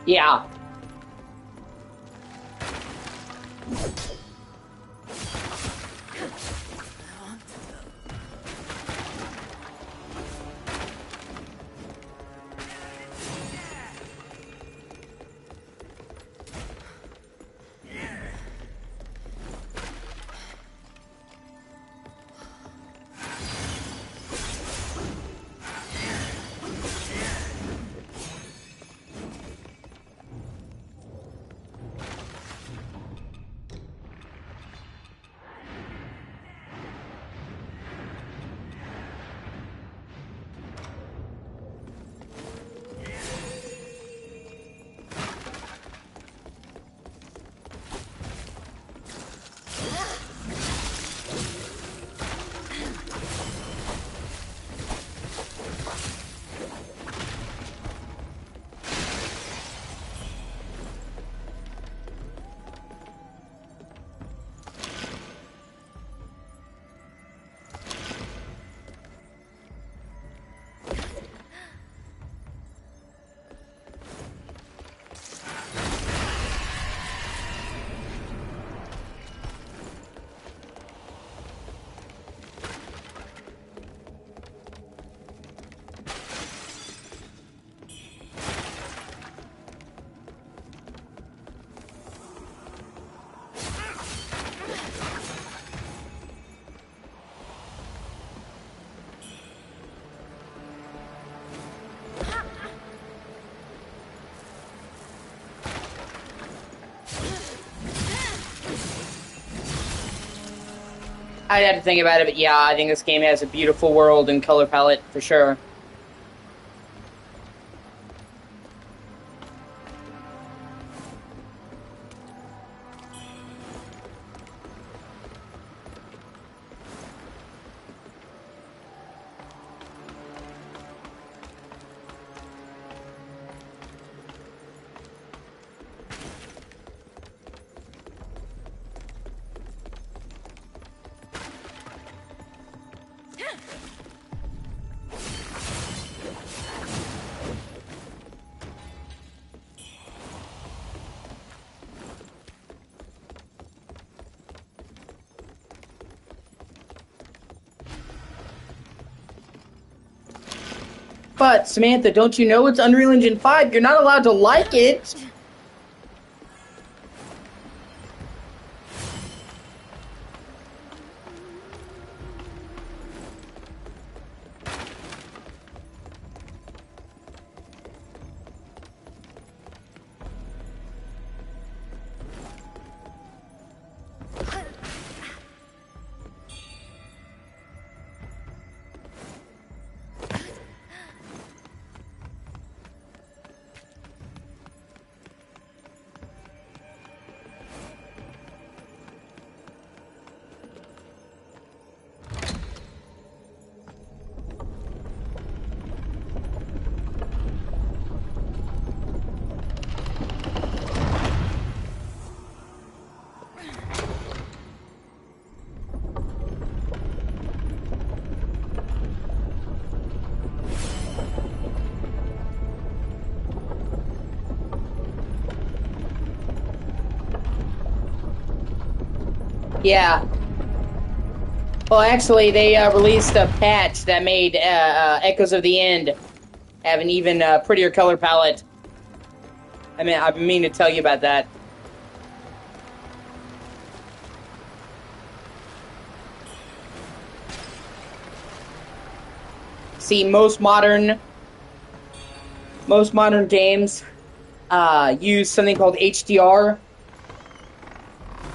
Yeah. I'd have to think about it, but yeah, I think this game has a beautiful world and color palette, for sure. But, Samantha, don't you know it's Unreal Engine 5? You're not allowed to like it! Yeah. Well, actually, they released a patch that made Echoes of the End have an even prettier color palette. I mean, I've been meaning to tell you about that. See, most modern games use something called HDR,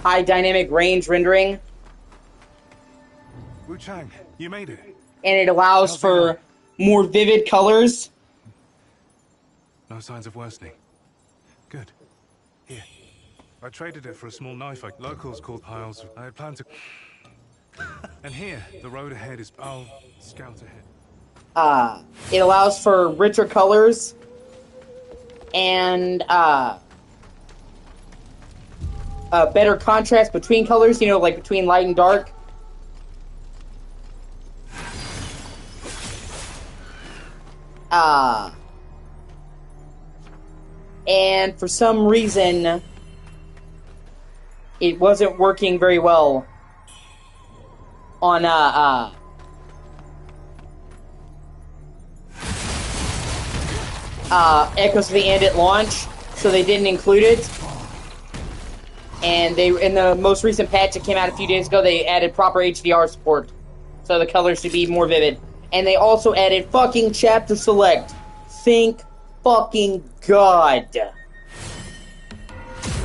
high dynamic range rendering, Wuchang, you made it. and it allows for more vivid colors. No signs of worsening. Good. Here. I traded it for a small knife locals called piles. I had planned to... And here, the road ahead is... I'll scout ahead. It allows for richer colors and better contrast between colors, you know, like between light and dark. And for some reason, it wasn't working very well on Echoes of the End at launch, so they didn't include it. And they, in the most recent patch that came out a few days ago, they added proper HDR support, so the colors should be more vivid. And they also added fucking chapter select. Thank fucking God.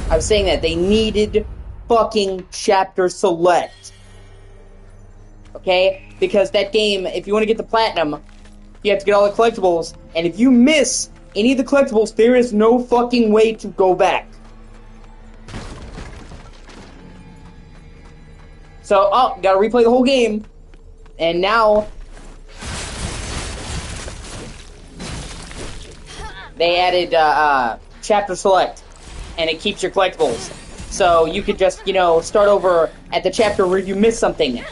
I was saying that they needed fucking chapter select. Okay? Because that game, if you want to get the platinum, you have to get all the collectibles. And if you miss any of the collectibles, there is no fucking way to go back. So, gotta replay the whole game. And now they added chapter select, and it keeps your collectibles. So you could just, you know, start over at the chapter where you missed something.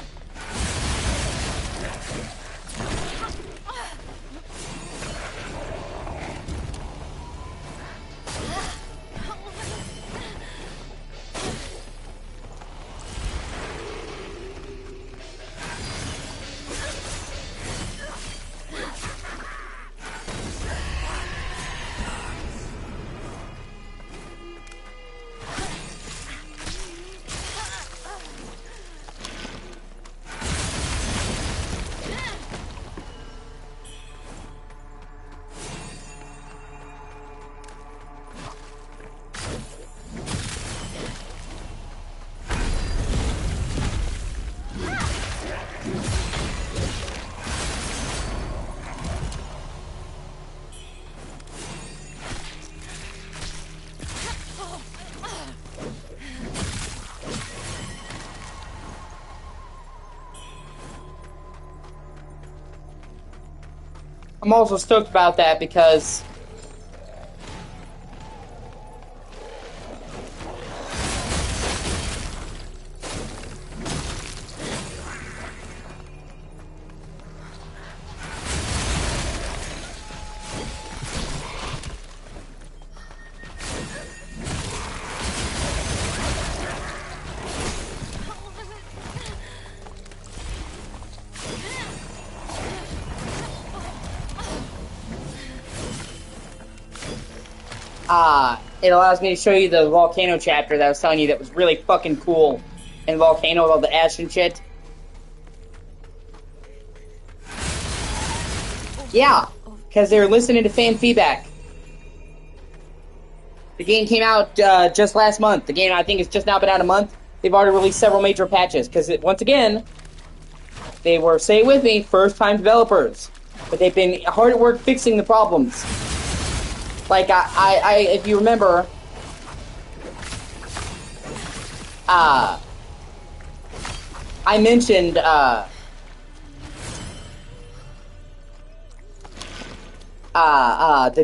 I'm also stoked about that because it allows me to show you the volcano chapter that I was telling you that was really fucking cool. In Volcano with all the ash and shit. Yeah, because they were listening to fan feedback. The game came out just last month. The game, I think, has just now been out a month. They've already released several major patches. Because, once again, they were, say it with me, first-time developers. But they've been hard at work fixing the problems. Like, if you remember, I mentioned, the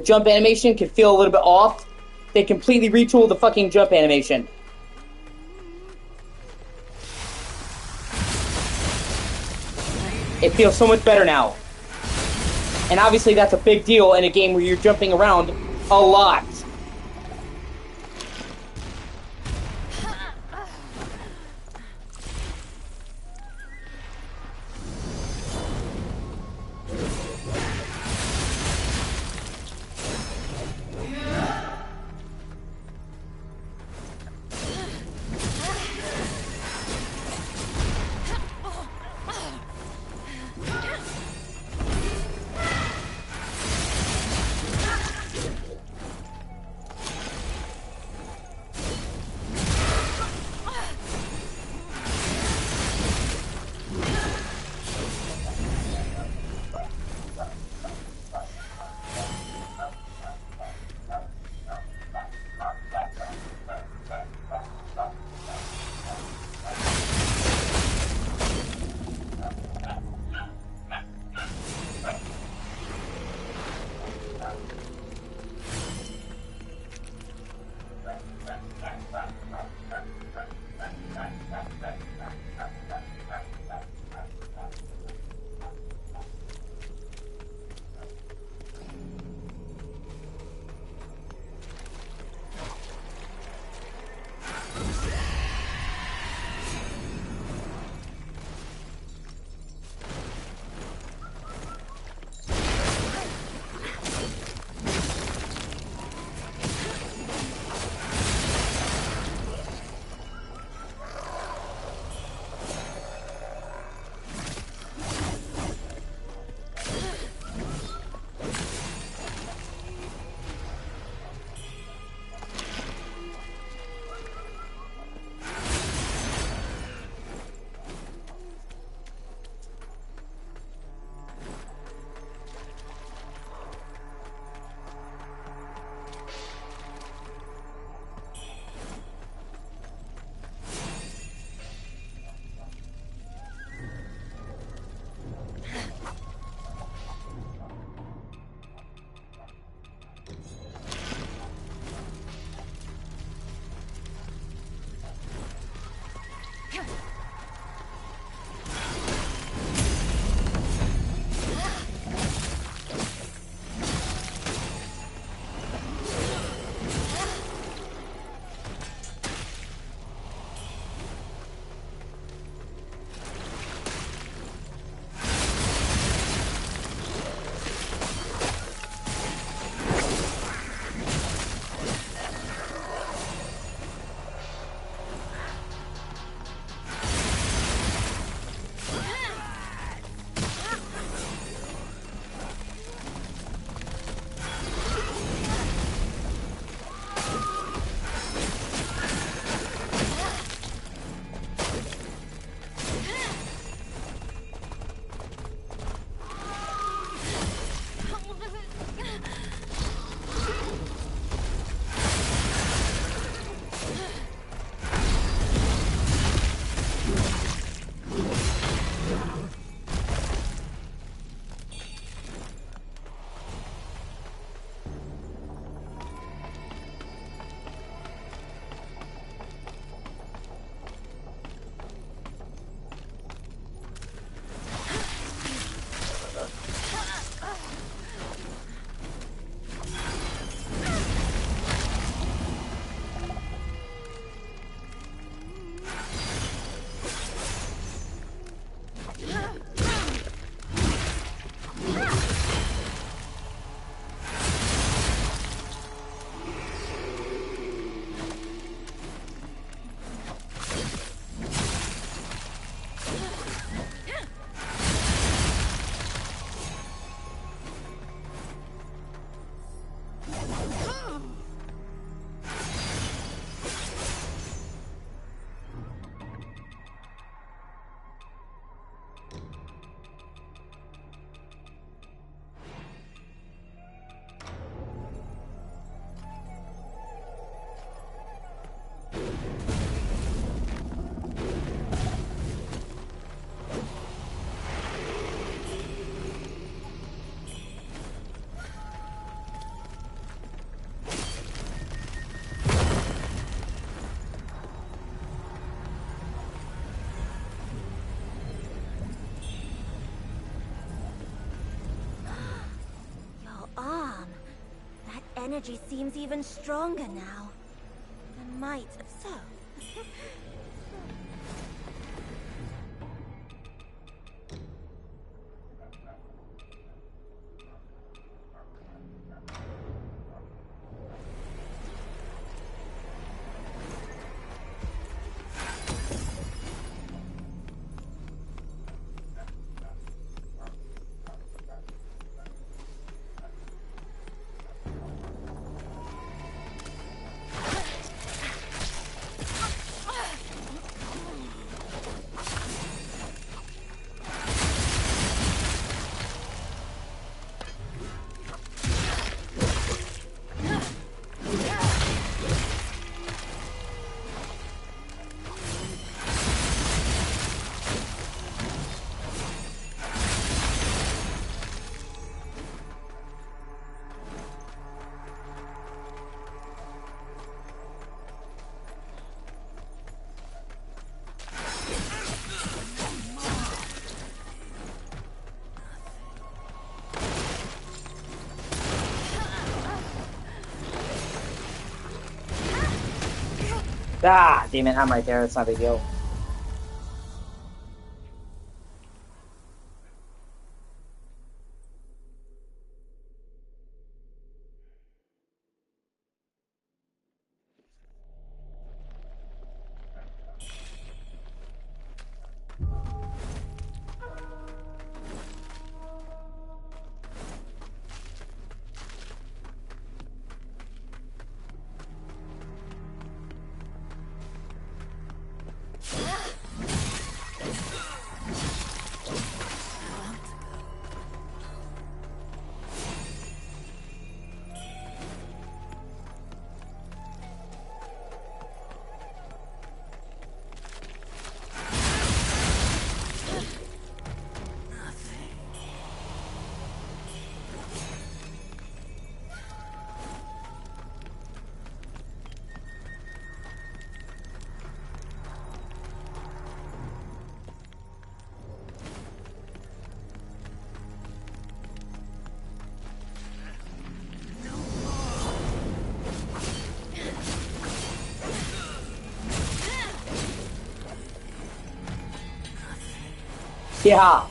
jump animation could feel a little bit off. They completely retooled the fucking jump animation. It feels so much better now. And obviously that's a big deal in a game where you're jumping around a lot. energy seems even stronger now. The might of so. Ah, damn it, I'm right there. It's not a big deal. Yeah.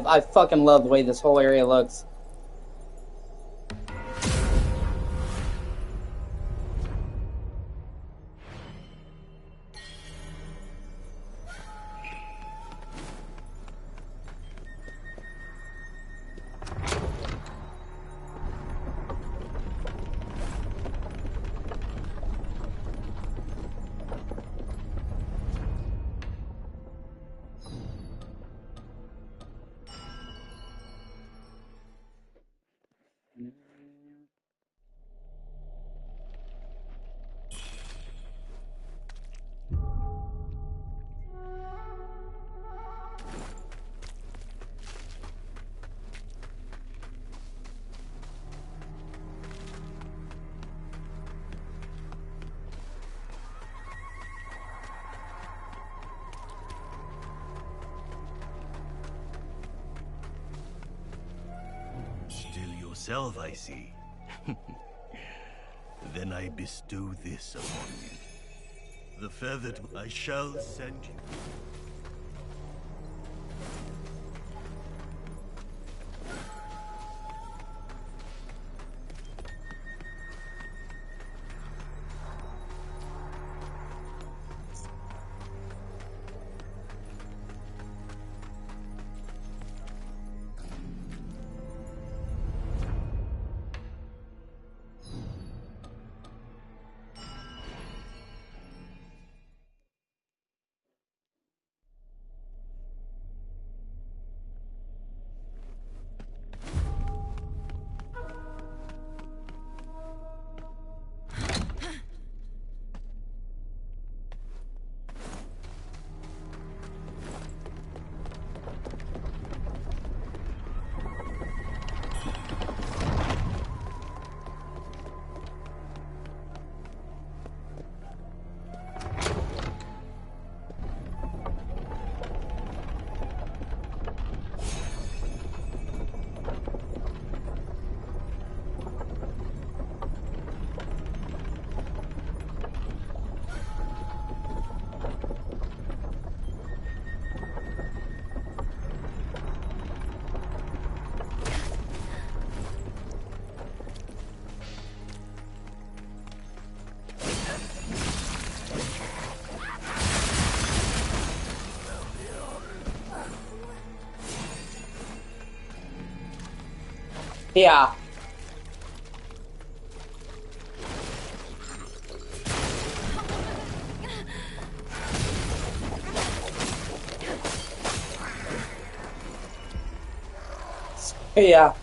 I fucking love the way this whole area looks. yourself, I see. Then I bestow this upon you. The feathered I shall send you. Yeah. Yeah.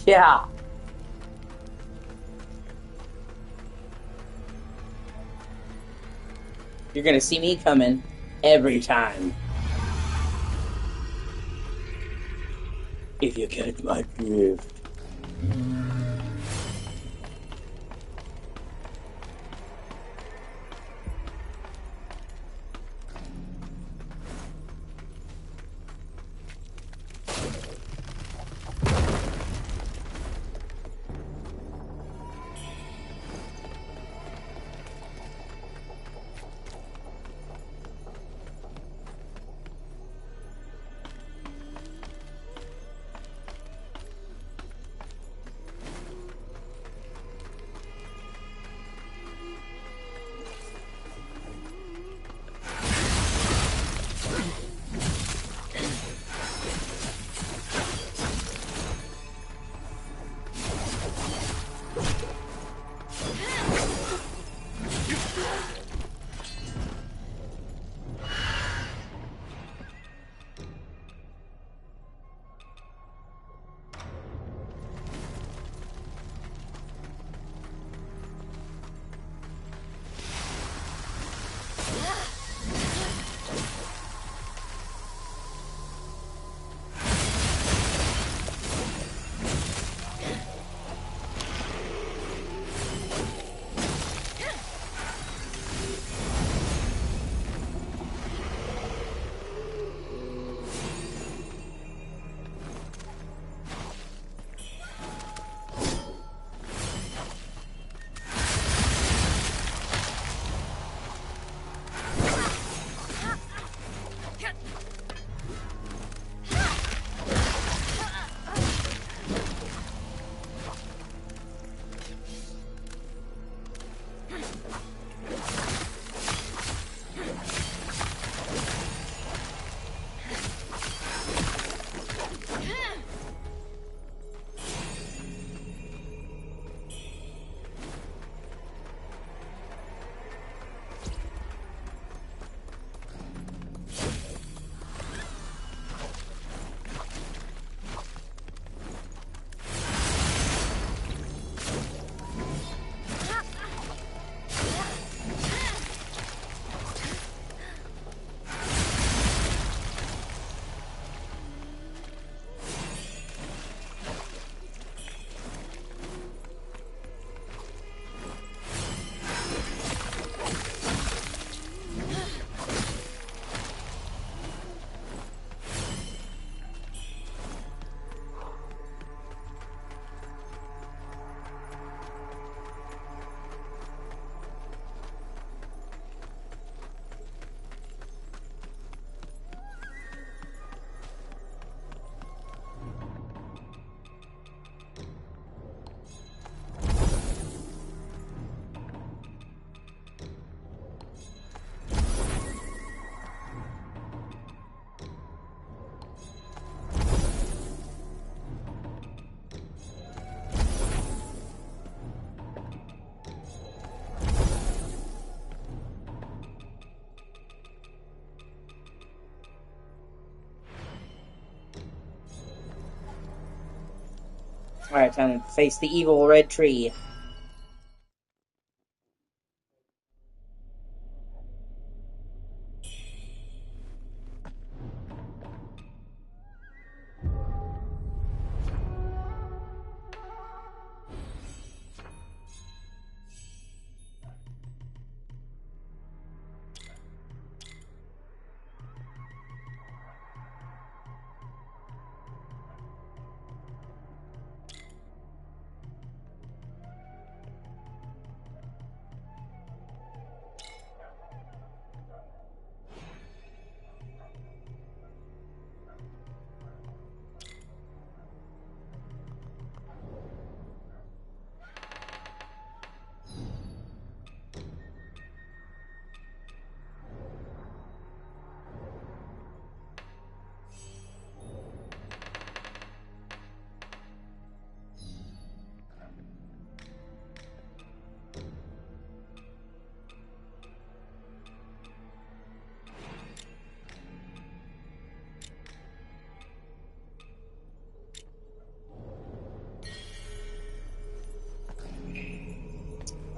Yeah. You're gonna see me coming every time. If you get my drift. Alright, time to face the evil red tree.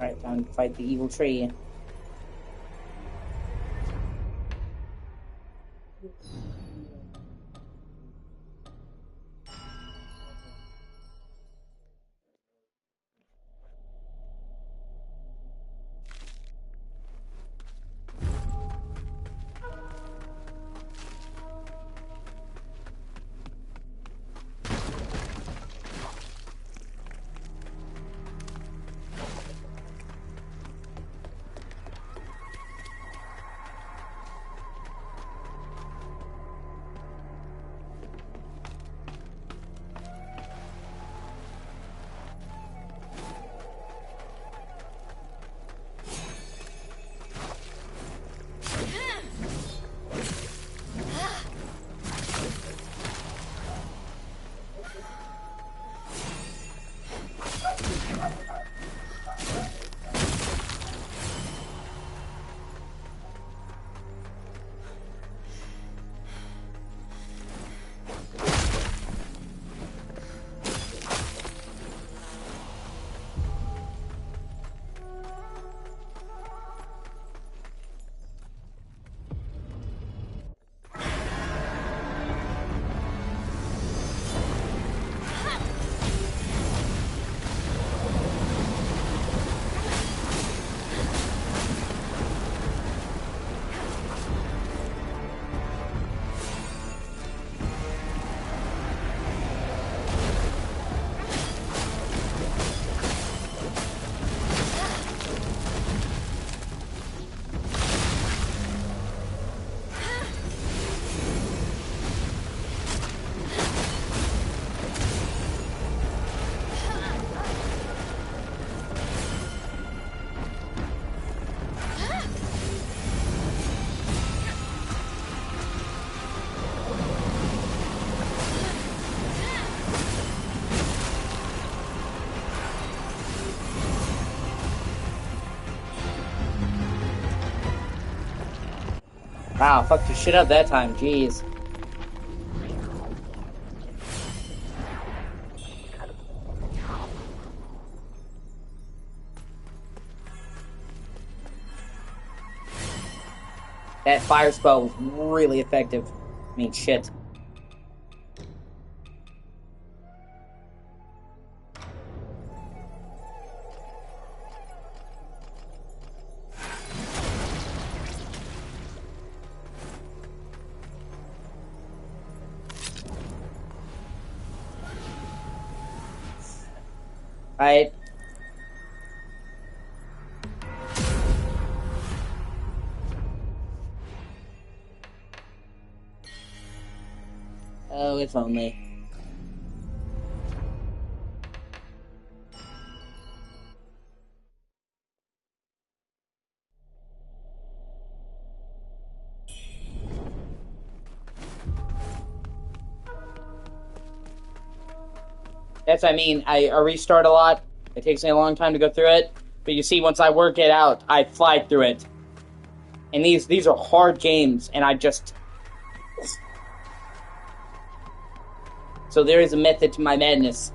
Alright, time to fight the evil tree. Wow, fucked your shit up that time, jeez. That fire spell was really effective. I mean, shit. Right. Oh, if only. That's what I mean. I restart a lot. It takes me a long time to go through it. But you see, once I work it out, I fly through it. And these are hard games, and I just... So there is a method to my madness.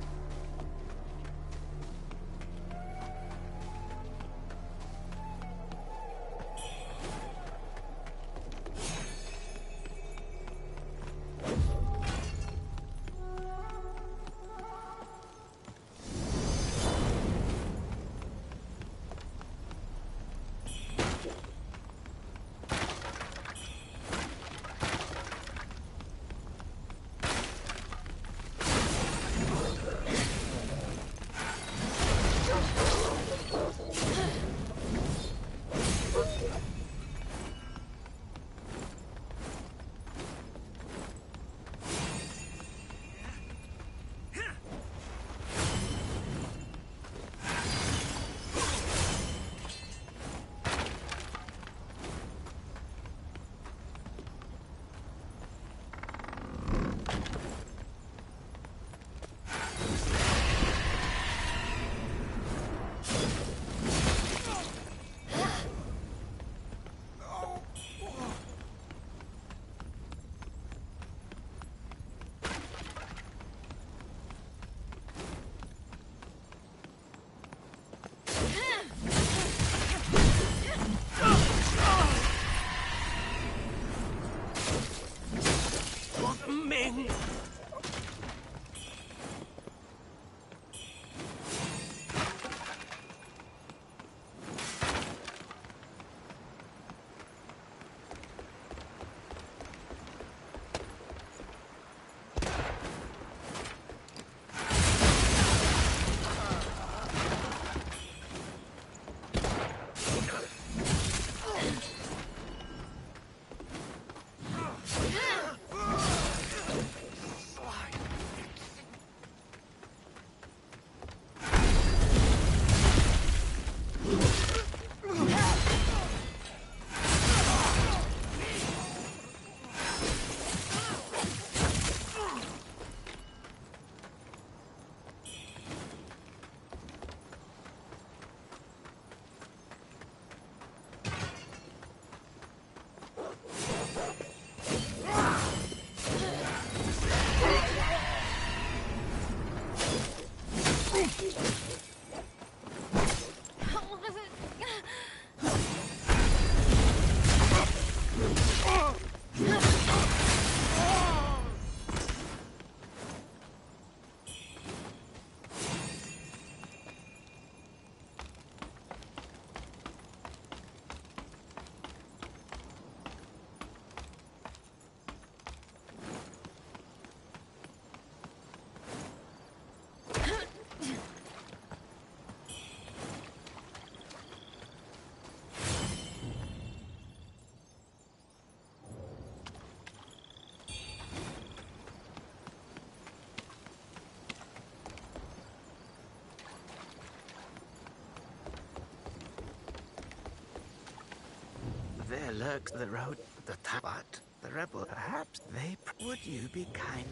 There lurks the road, the but the rebel. Perhaps they. Would you be kind?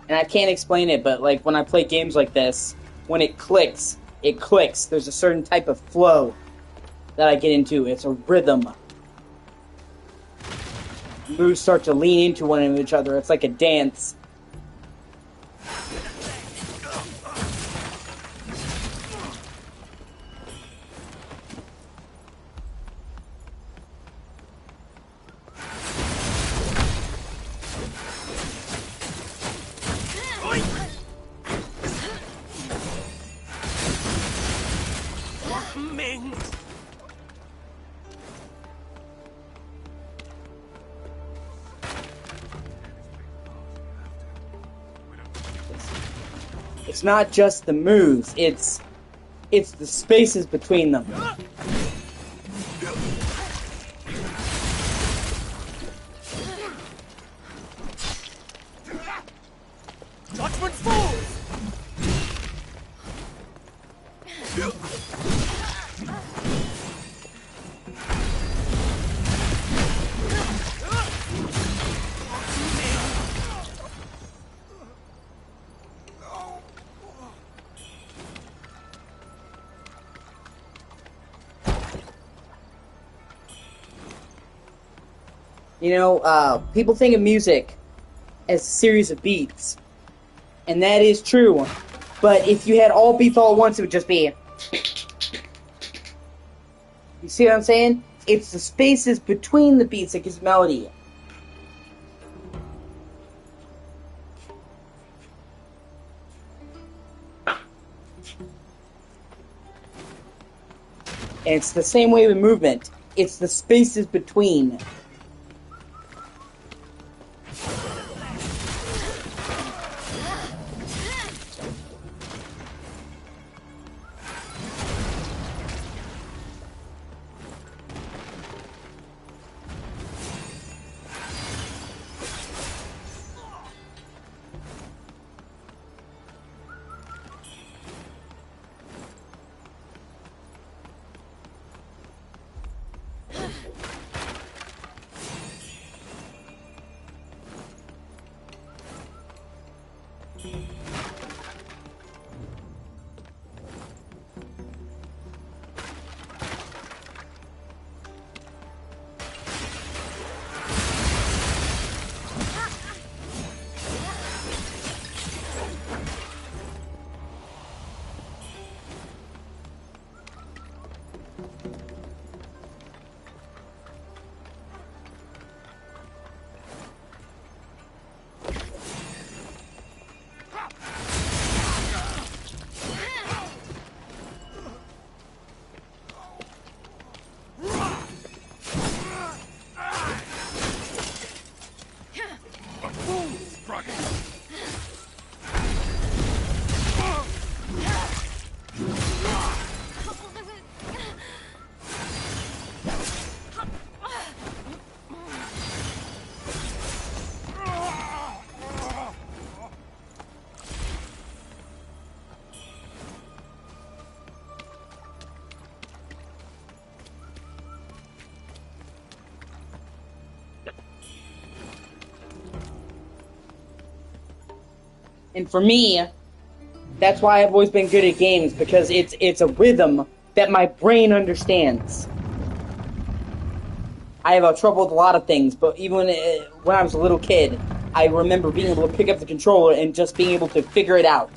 And I can't explain it, but like when I play games like this, when it clicks, it clicks. There's a certain type of flow that I get into. It's a rhythm. Moves start to lean into one of each other. It's like a dance. It's not just the moves, it's the spaces between them. Judgment falls! You know, people think of music as a series of beats, and that is true. But if you had all beats all at once, it would just be... You see what I'm saying? It's the spaces between the beats that gives melody. And it's the same way with movement. It's the spaces between. And for me, that's why I've always been good at games, because it's a rhythm that my brain understands. I have trouble with a lot of things, but even when I was a little kid, I remember being able to pick up the controller and just being able to figure it out.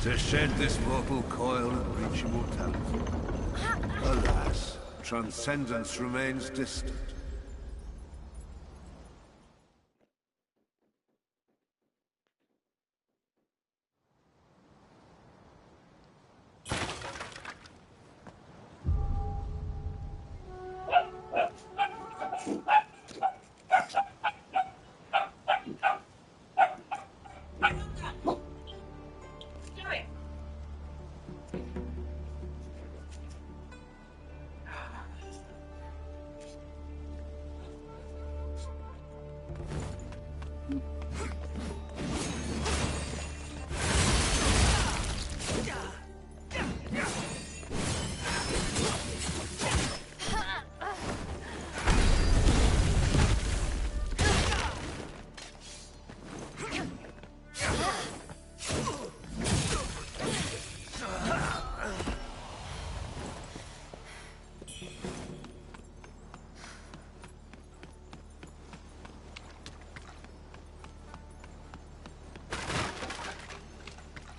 To shed this mortal coil and reach immortality. Alas, transcendence remains distant.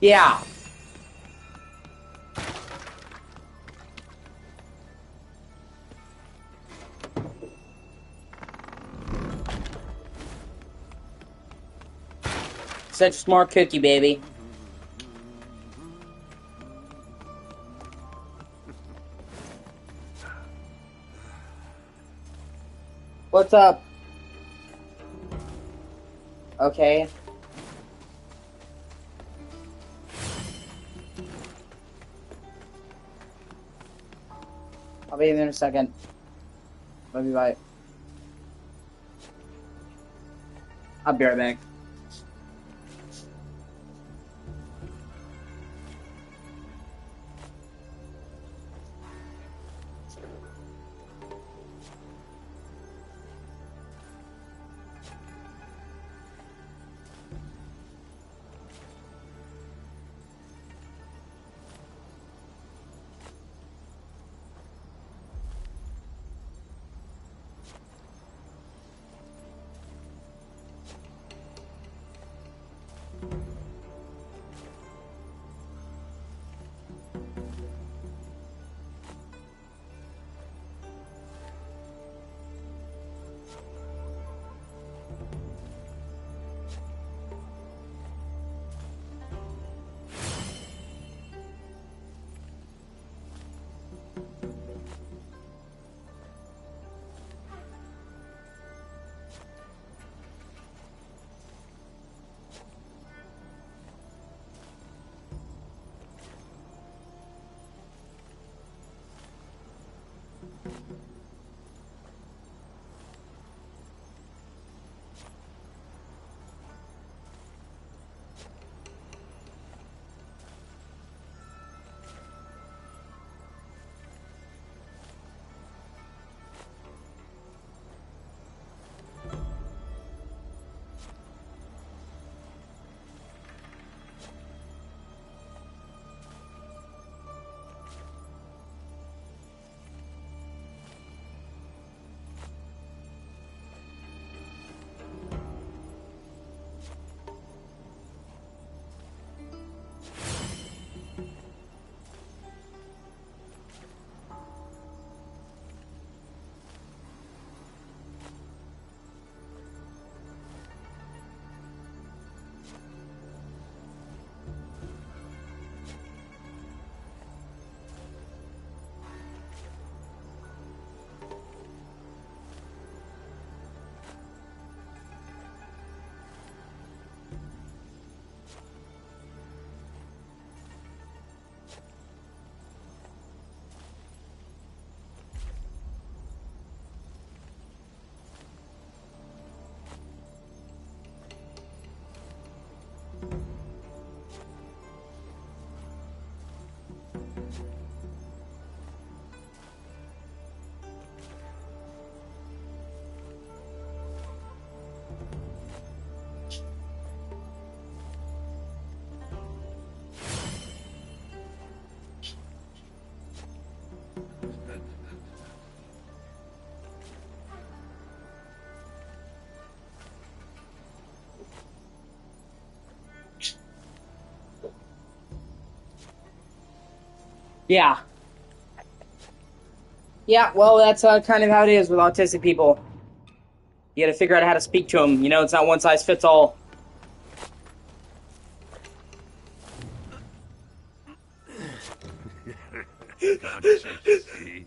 Yeah. Such a smart cookie, baby. What's up? Okay. I'll be in there in a second. Love you, bye. I'll be right back. Yeah. Yeah, well, that's kind of how it is with autistic people. You gotta figure out how to speak to them. You know, it's not one size fits all. Can't you see?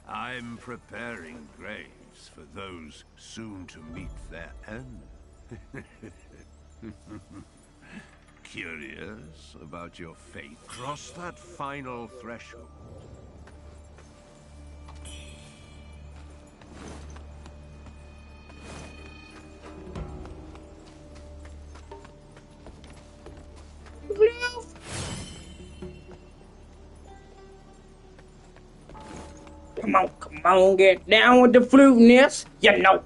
I'm preparing graves for those soon to meet their end. Curious about your fate? Cross that final threshold. Come on, get down with the fluteness, you know.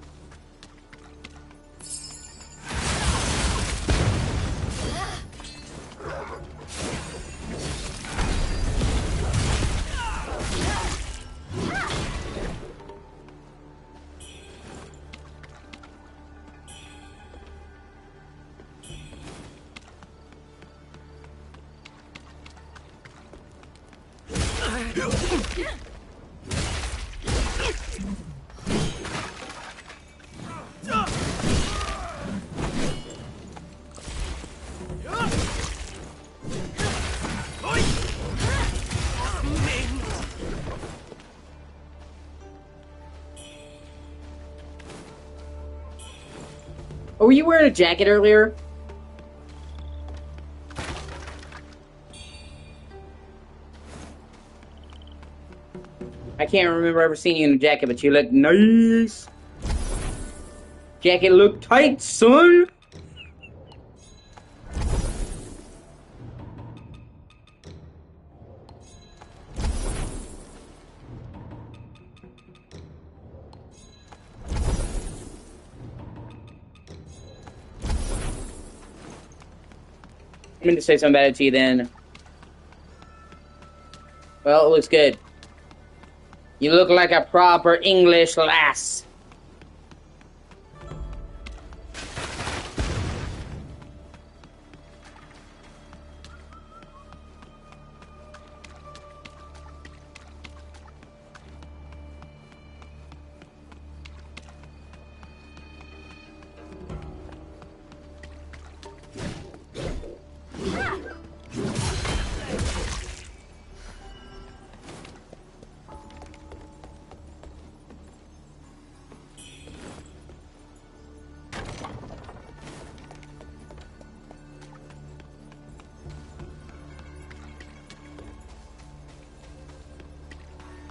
Oh, were you wearing a jacket earlier? I can't remember ever seeing you in a jacket, but you look nice. Jacket look tight, son. I meant to say something about it to you then. Well, it looks good. You look like a proper English lass.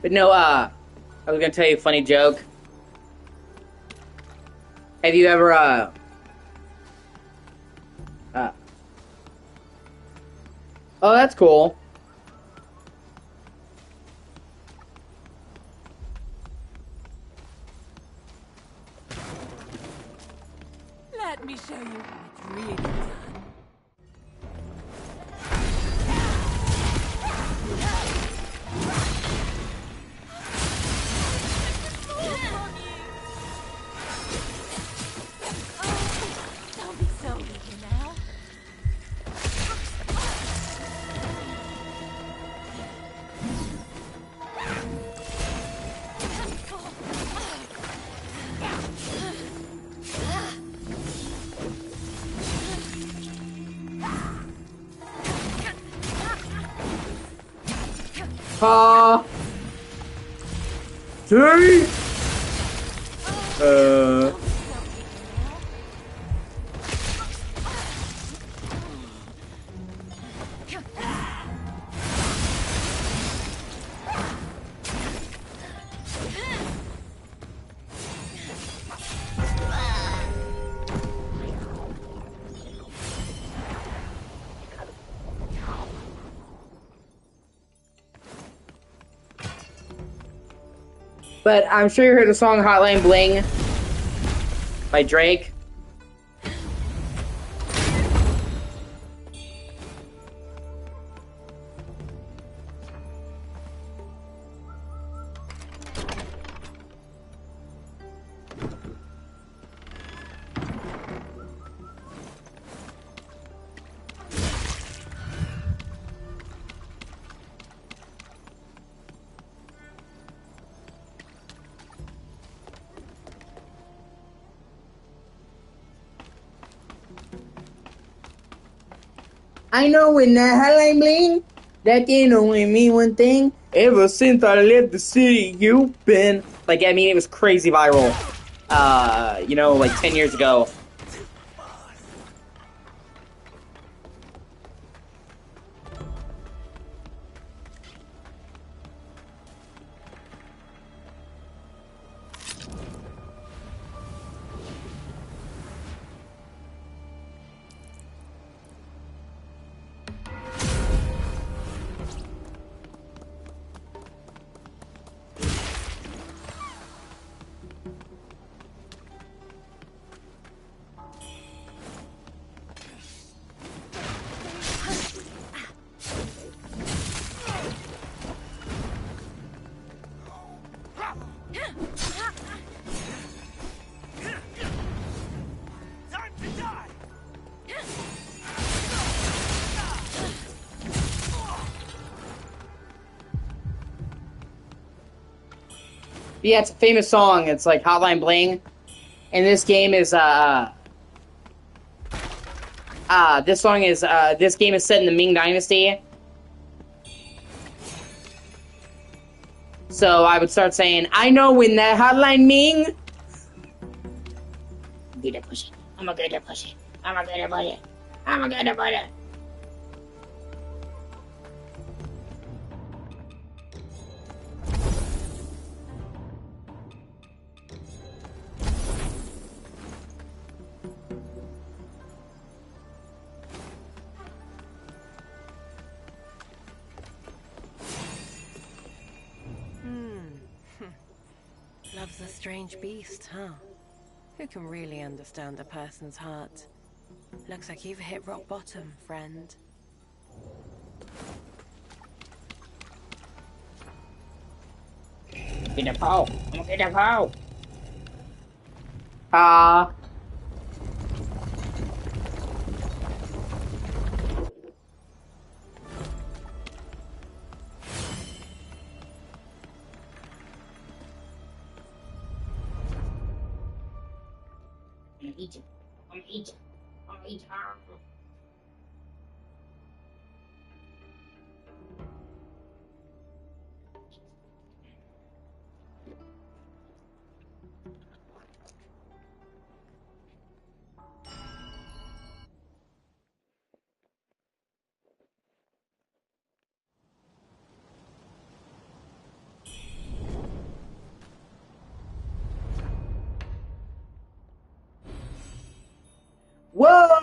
But no, I was gonna tell you a funny joke. Have you ever, oh, that's cool. Let me show you how it's really done. Don't be so eager now. Three. But I'm sure you heard the song Hotline Bling by Drake. I know when that hotline bling, that can only mean one thing. Ever since I left the city, you've been like, I mean, it was crazy viral. You know, like 10 years ago. Yeah, it's a famous song. It's like Hotline Bling. And this game is, this game is set in the Ming Dynasty. So I would start saying, I know when that Hotline Ming. I'm gonna push it. I'm gonna push it. I'm gonna push it. I'm gonna push it. Love's a strange beast, huh? Who can really understand a person's heart? Looks like you've hit rock bottom, friend. Get the pole. I'm gonna get the pole. Ah. I'm gonna eat you. I'm gonna eat you. I'm gonna eat you.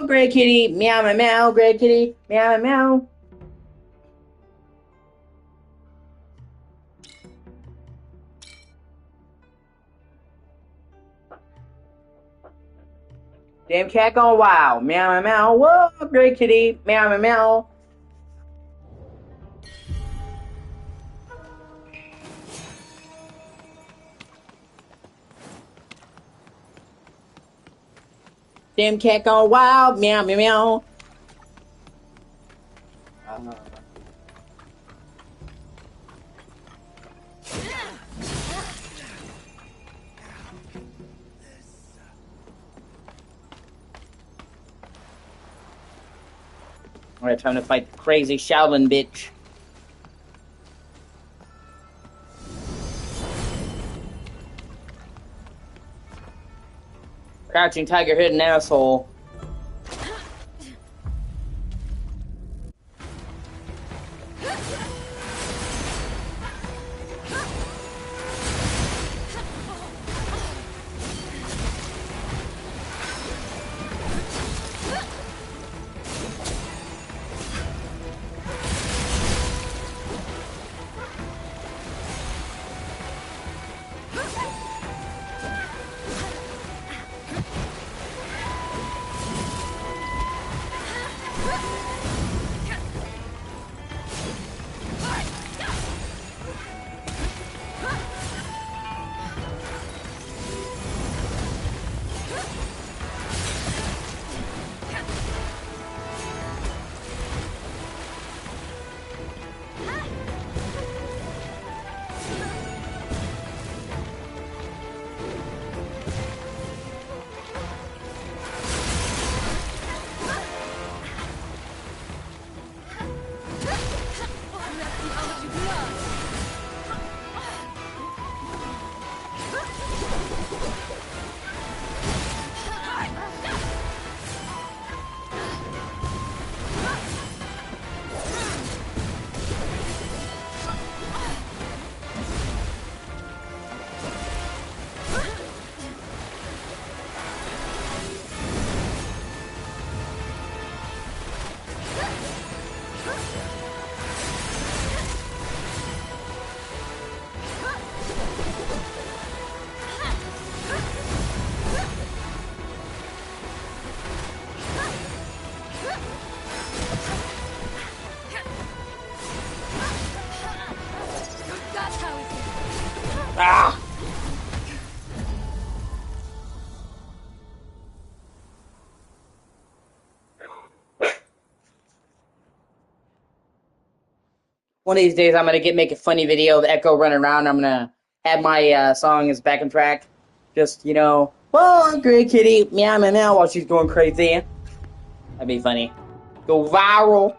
Gray kitty, meow meow meow, gray kitty, meow meow meow. Damn cat gone wild, meow meow meow. Whoa, gray kitty, meow meow meow. Damn cat gone wild, meow meow meow. Alright, time to fight the crazy Shaolin bitch. Crouching tiger, hidden asshole. Ah! One of these days, I'm gonna make a funny video of Echo running around. I'm gonna have my song as backing track. Just, whoa, great kitty, meow meow meow, while she's going crazy. That'd be funny. Go viral.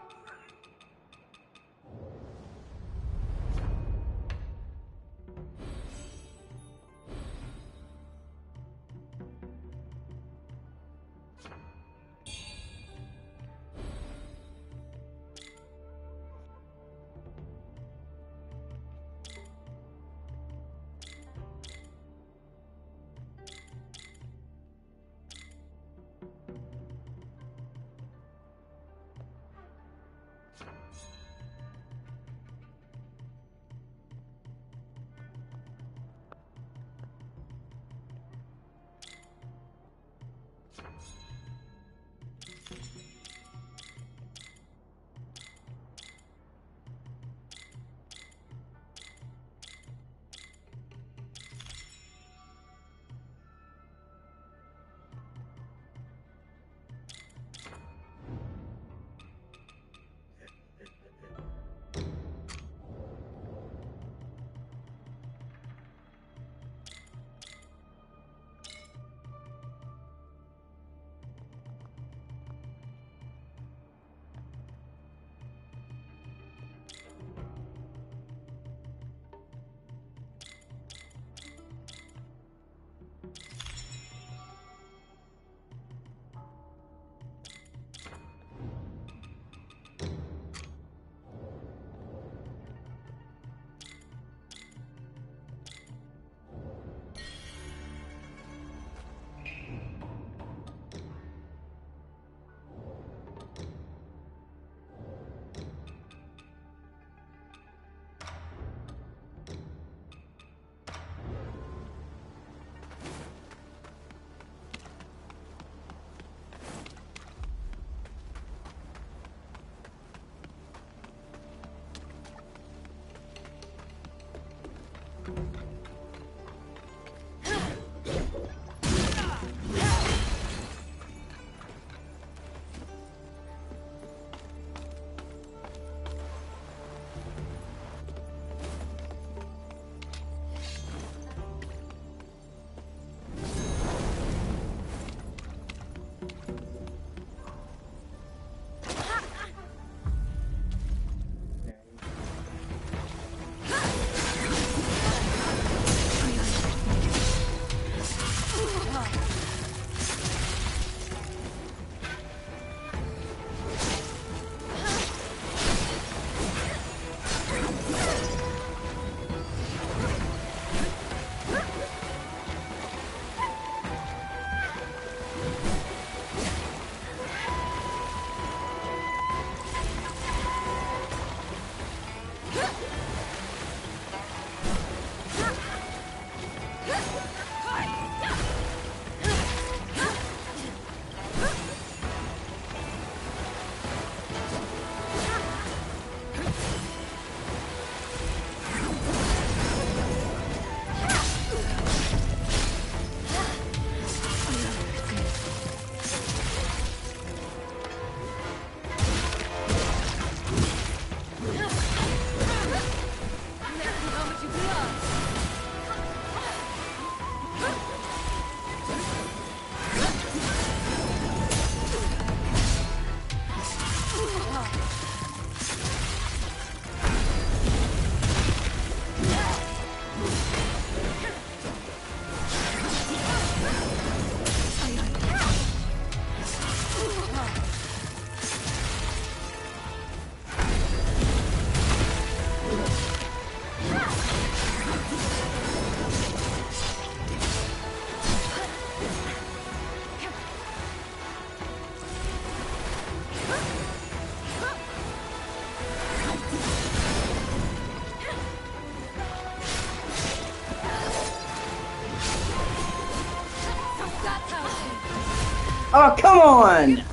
Oh, come on!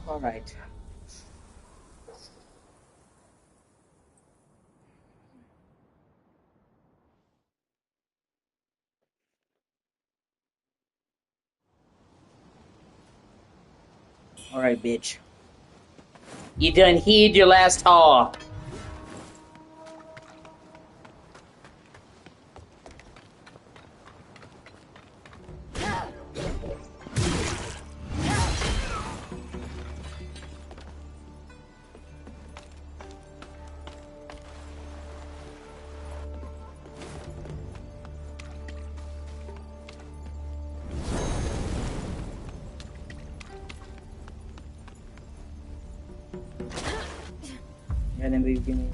Alright. Alright, bitch. You done heed your last haw. Yeah, then we give me.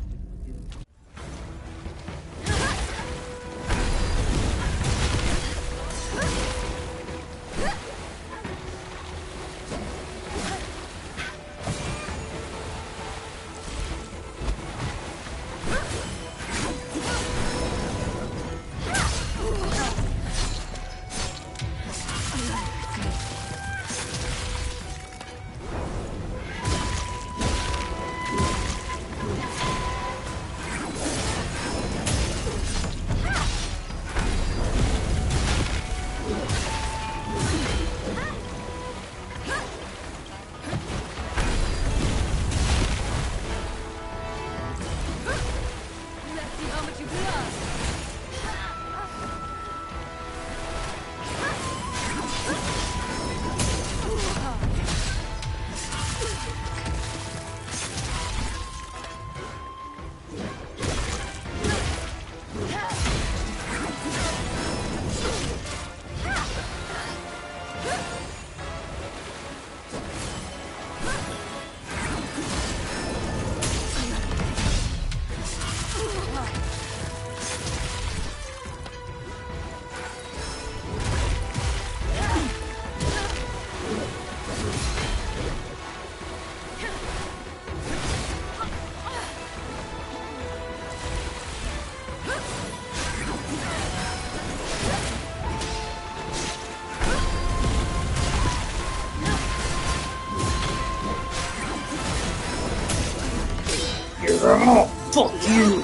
Fuck you!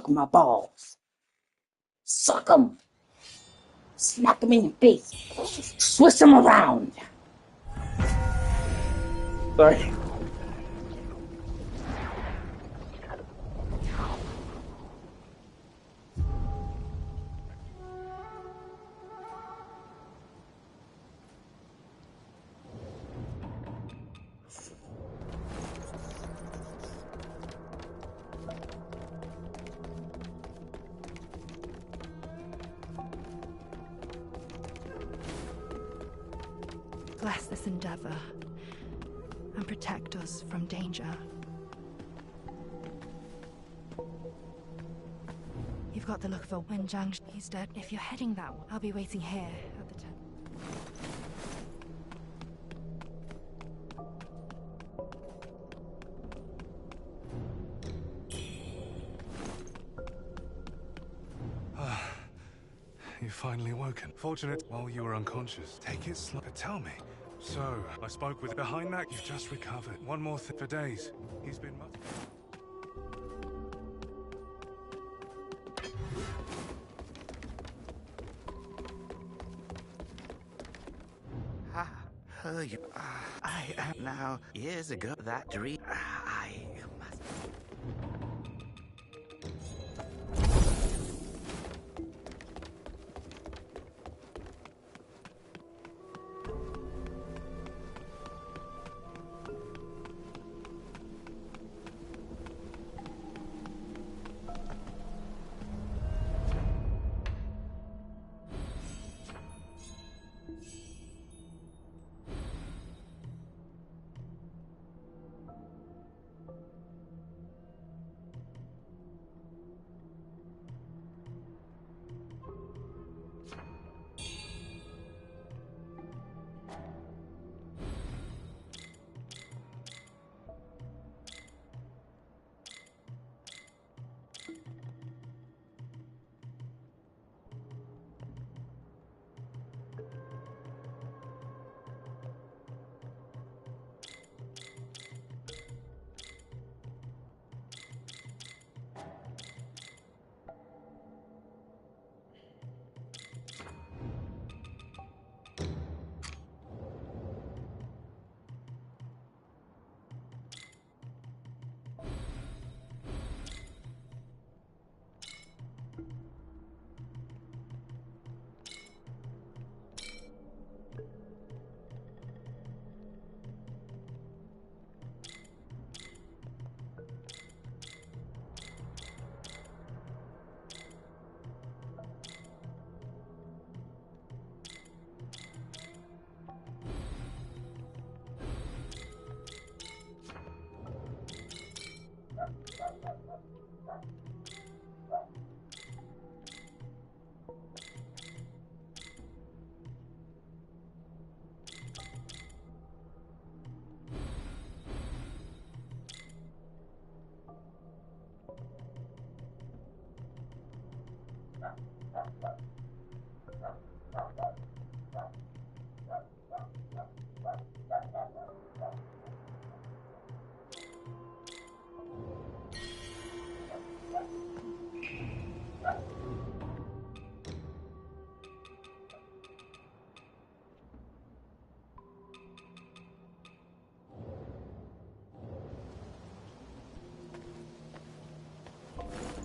suck my balls. Suck them. Smack them in the face. Twist them around. Sorry. Bless this endeavor and protect us from danger. You've got the look of a Wuchang. He's dead. If you're heading that way, I'll be waiting here at the tent. You've finally woken. Fortunate while you were unconscious. Take it slow. But tell me. So, I spoke with behind that. You've just recovered. One more thing for days. He's been I am now. Years ago, that dream. I must.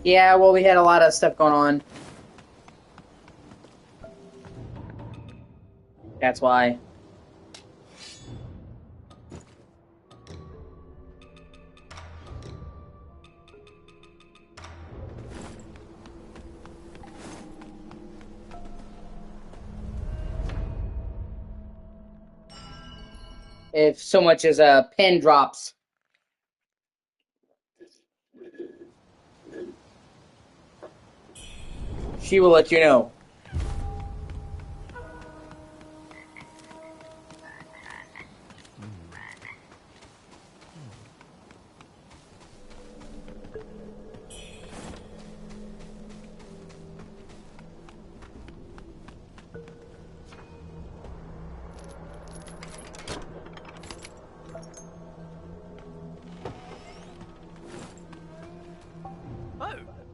Yeah, well, we had a lot of stuff going on. That's why. If so much as a pin drops. She will let you know.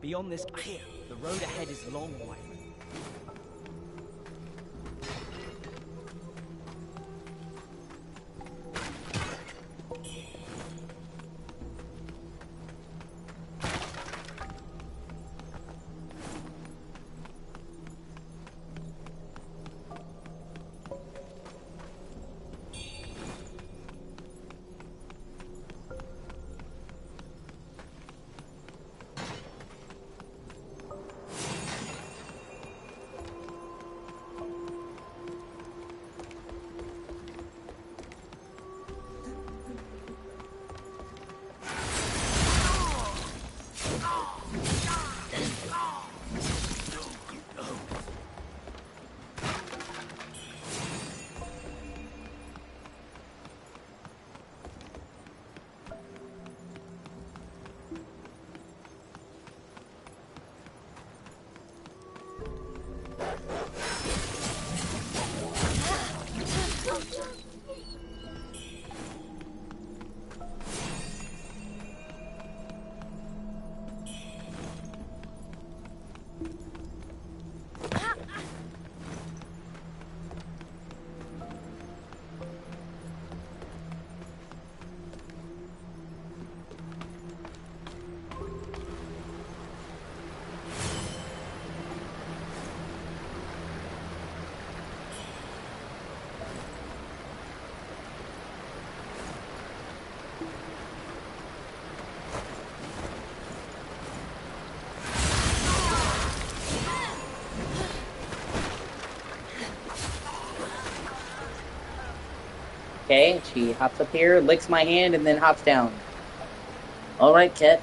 Beyond this, here, the road ahead is long way. Okay, she hops up here, licks my hand, and then hops down. Alright, Ket.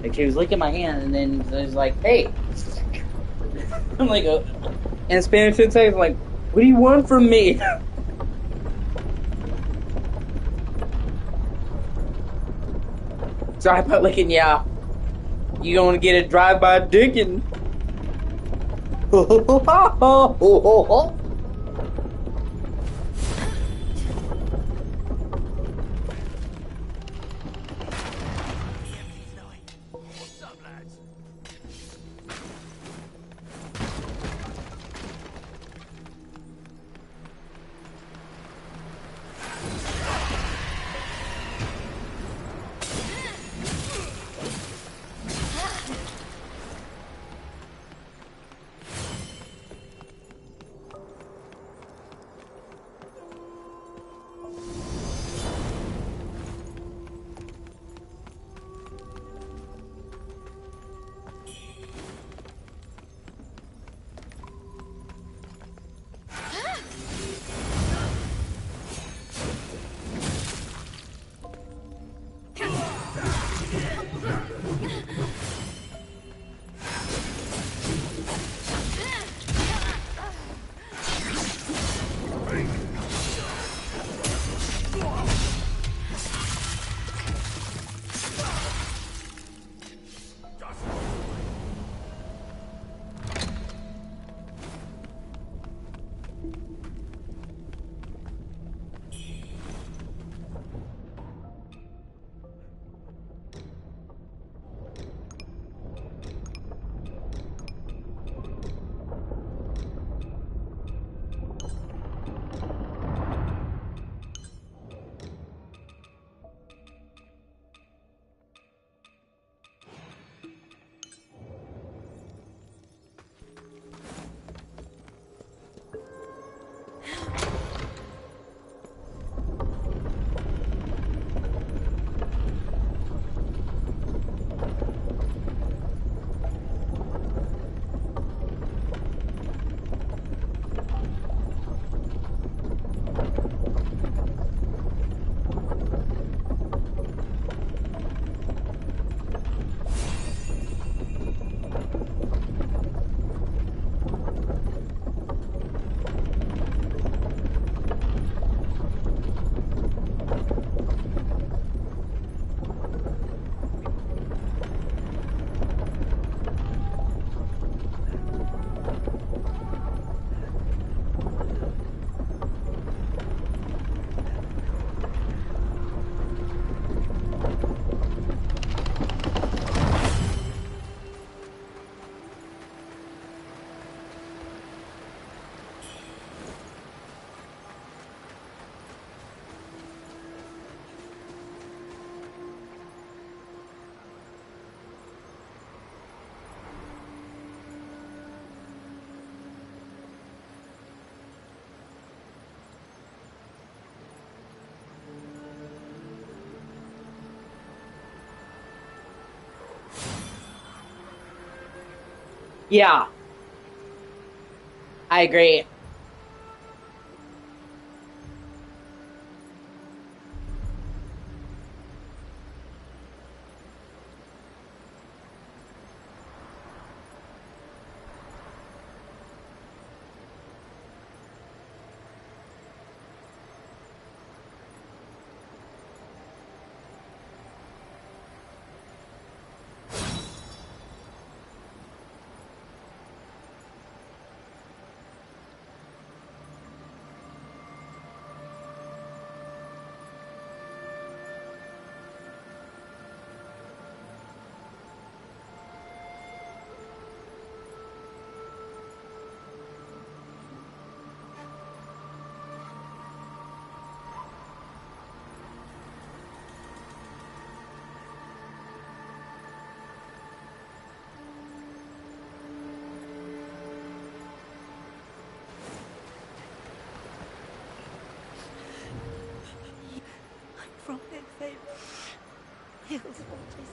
Like, she was licking my hand, and then she was like, hey! I'm like, in Spanish, it says, like, what do you want from me? Drive-by licking, yeah. You gonna get a drive-by dicking. Yeah, I agree. I'm from their fame. Hills waters.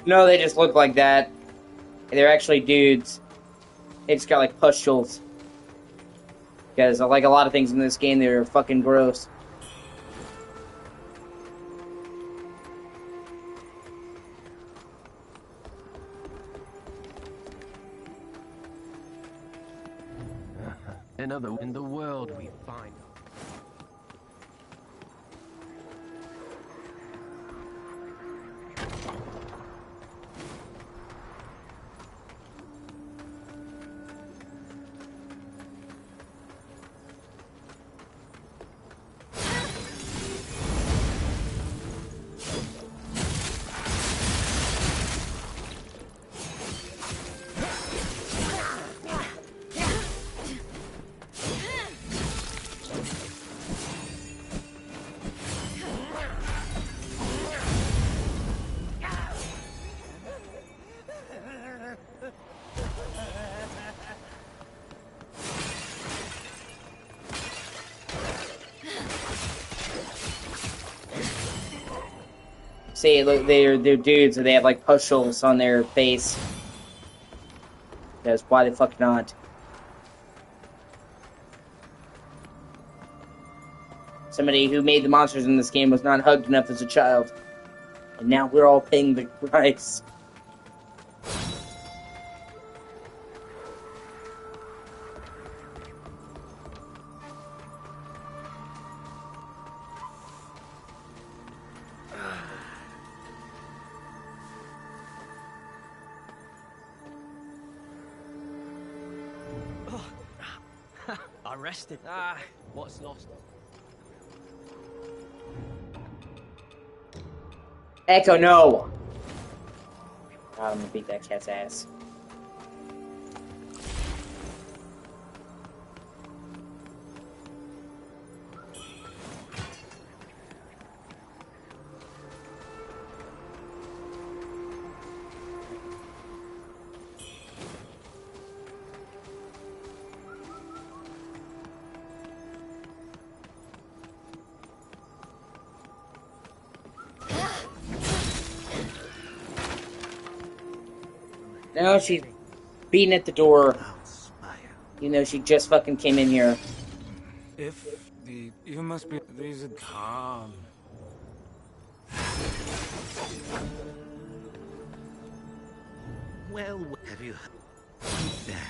No, they just look like that. They're actually dudes. They just got like pustules. Because like a lot of things in this game, they're fucking gross. Another in the world we find. See, look, they're dudes, and they have like pustules on their face. That's why they fucking aren't. Somebody who made the monsters in this game was not hugged enough as a child. And now we're all paying the price. I rested. Ah, what's lost? Echo, no! God, I'm gonna beat that cat's ass. No, she's beating at the door. You know, she just fucking came in here. You must be. These are calm. Well, have you heard that?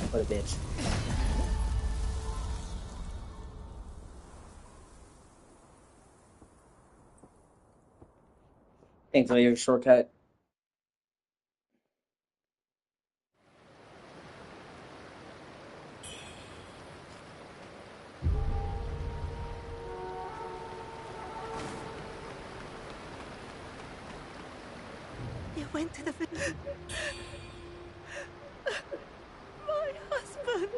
What a bitch. Thankfully, you have a shortcut. You went to the village. My husband.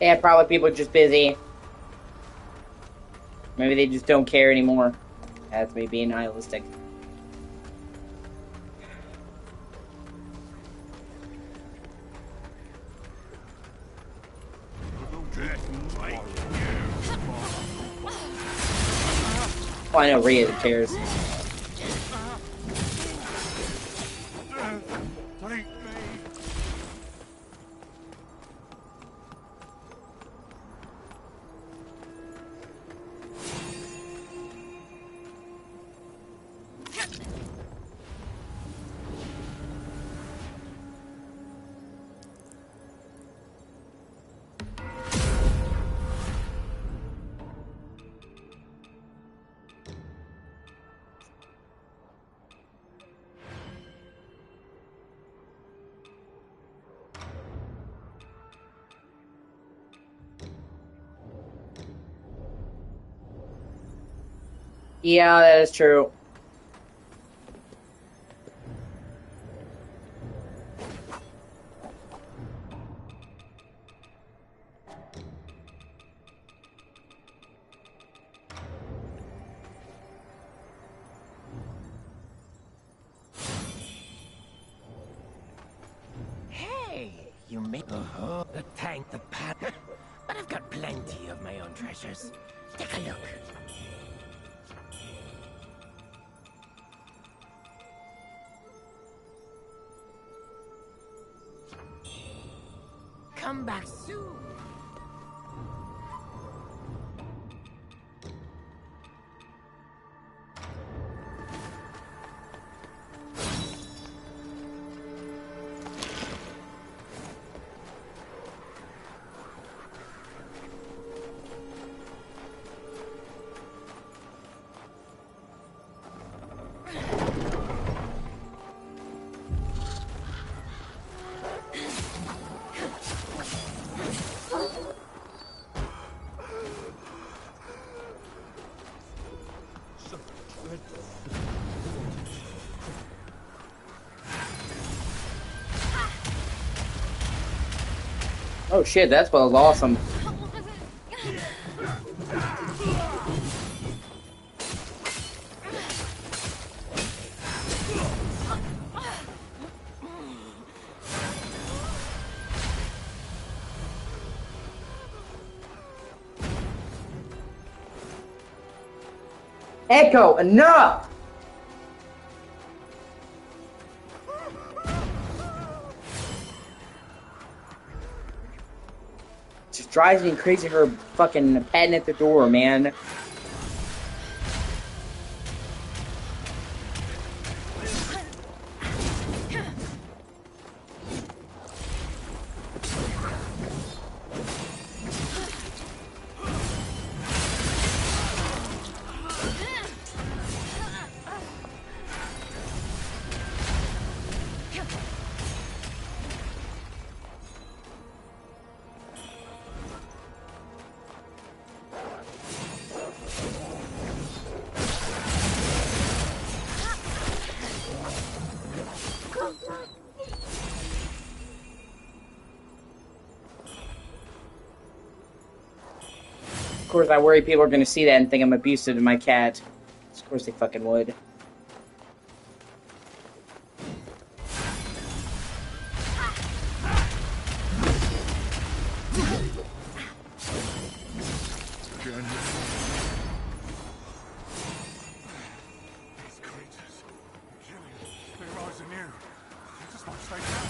Yeah, probably people are just busy. Maybe they just don't care anymore. That's me being nihilistic. Oh, I know Rhea cares. Yeah, that is true. You may the tank, the pad, but I've got plenty of my own treasures. Take a look. Come back soon. Oh shit, that was awesome. Echo, enough! Just drives me crazy her fucking patting at the door, man. Of course, I worry people are going to see that and think I'm abusive to my cat. Of course they fucking would. These creatures, killing, they rise anew. They just won't stay down.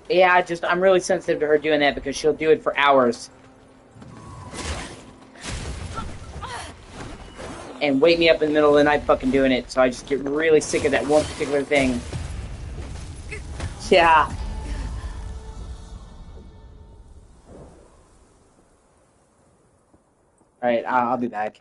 Yeah, I'm really sensitive to her doing that because she'll do it for hours. And wake me up in the middle of the night fucking doing it, so I just get really sick of that one particular thing. Yeah. Alright, I'll be back.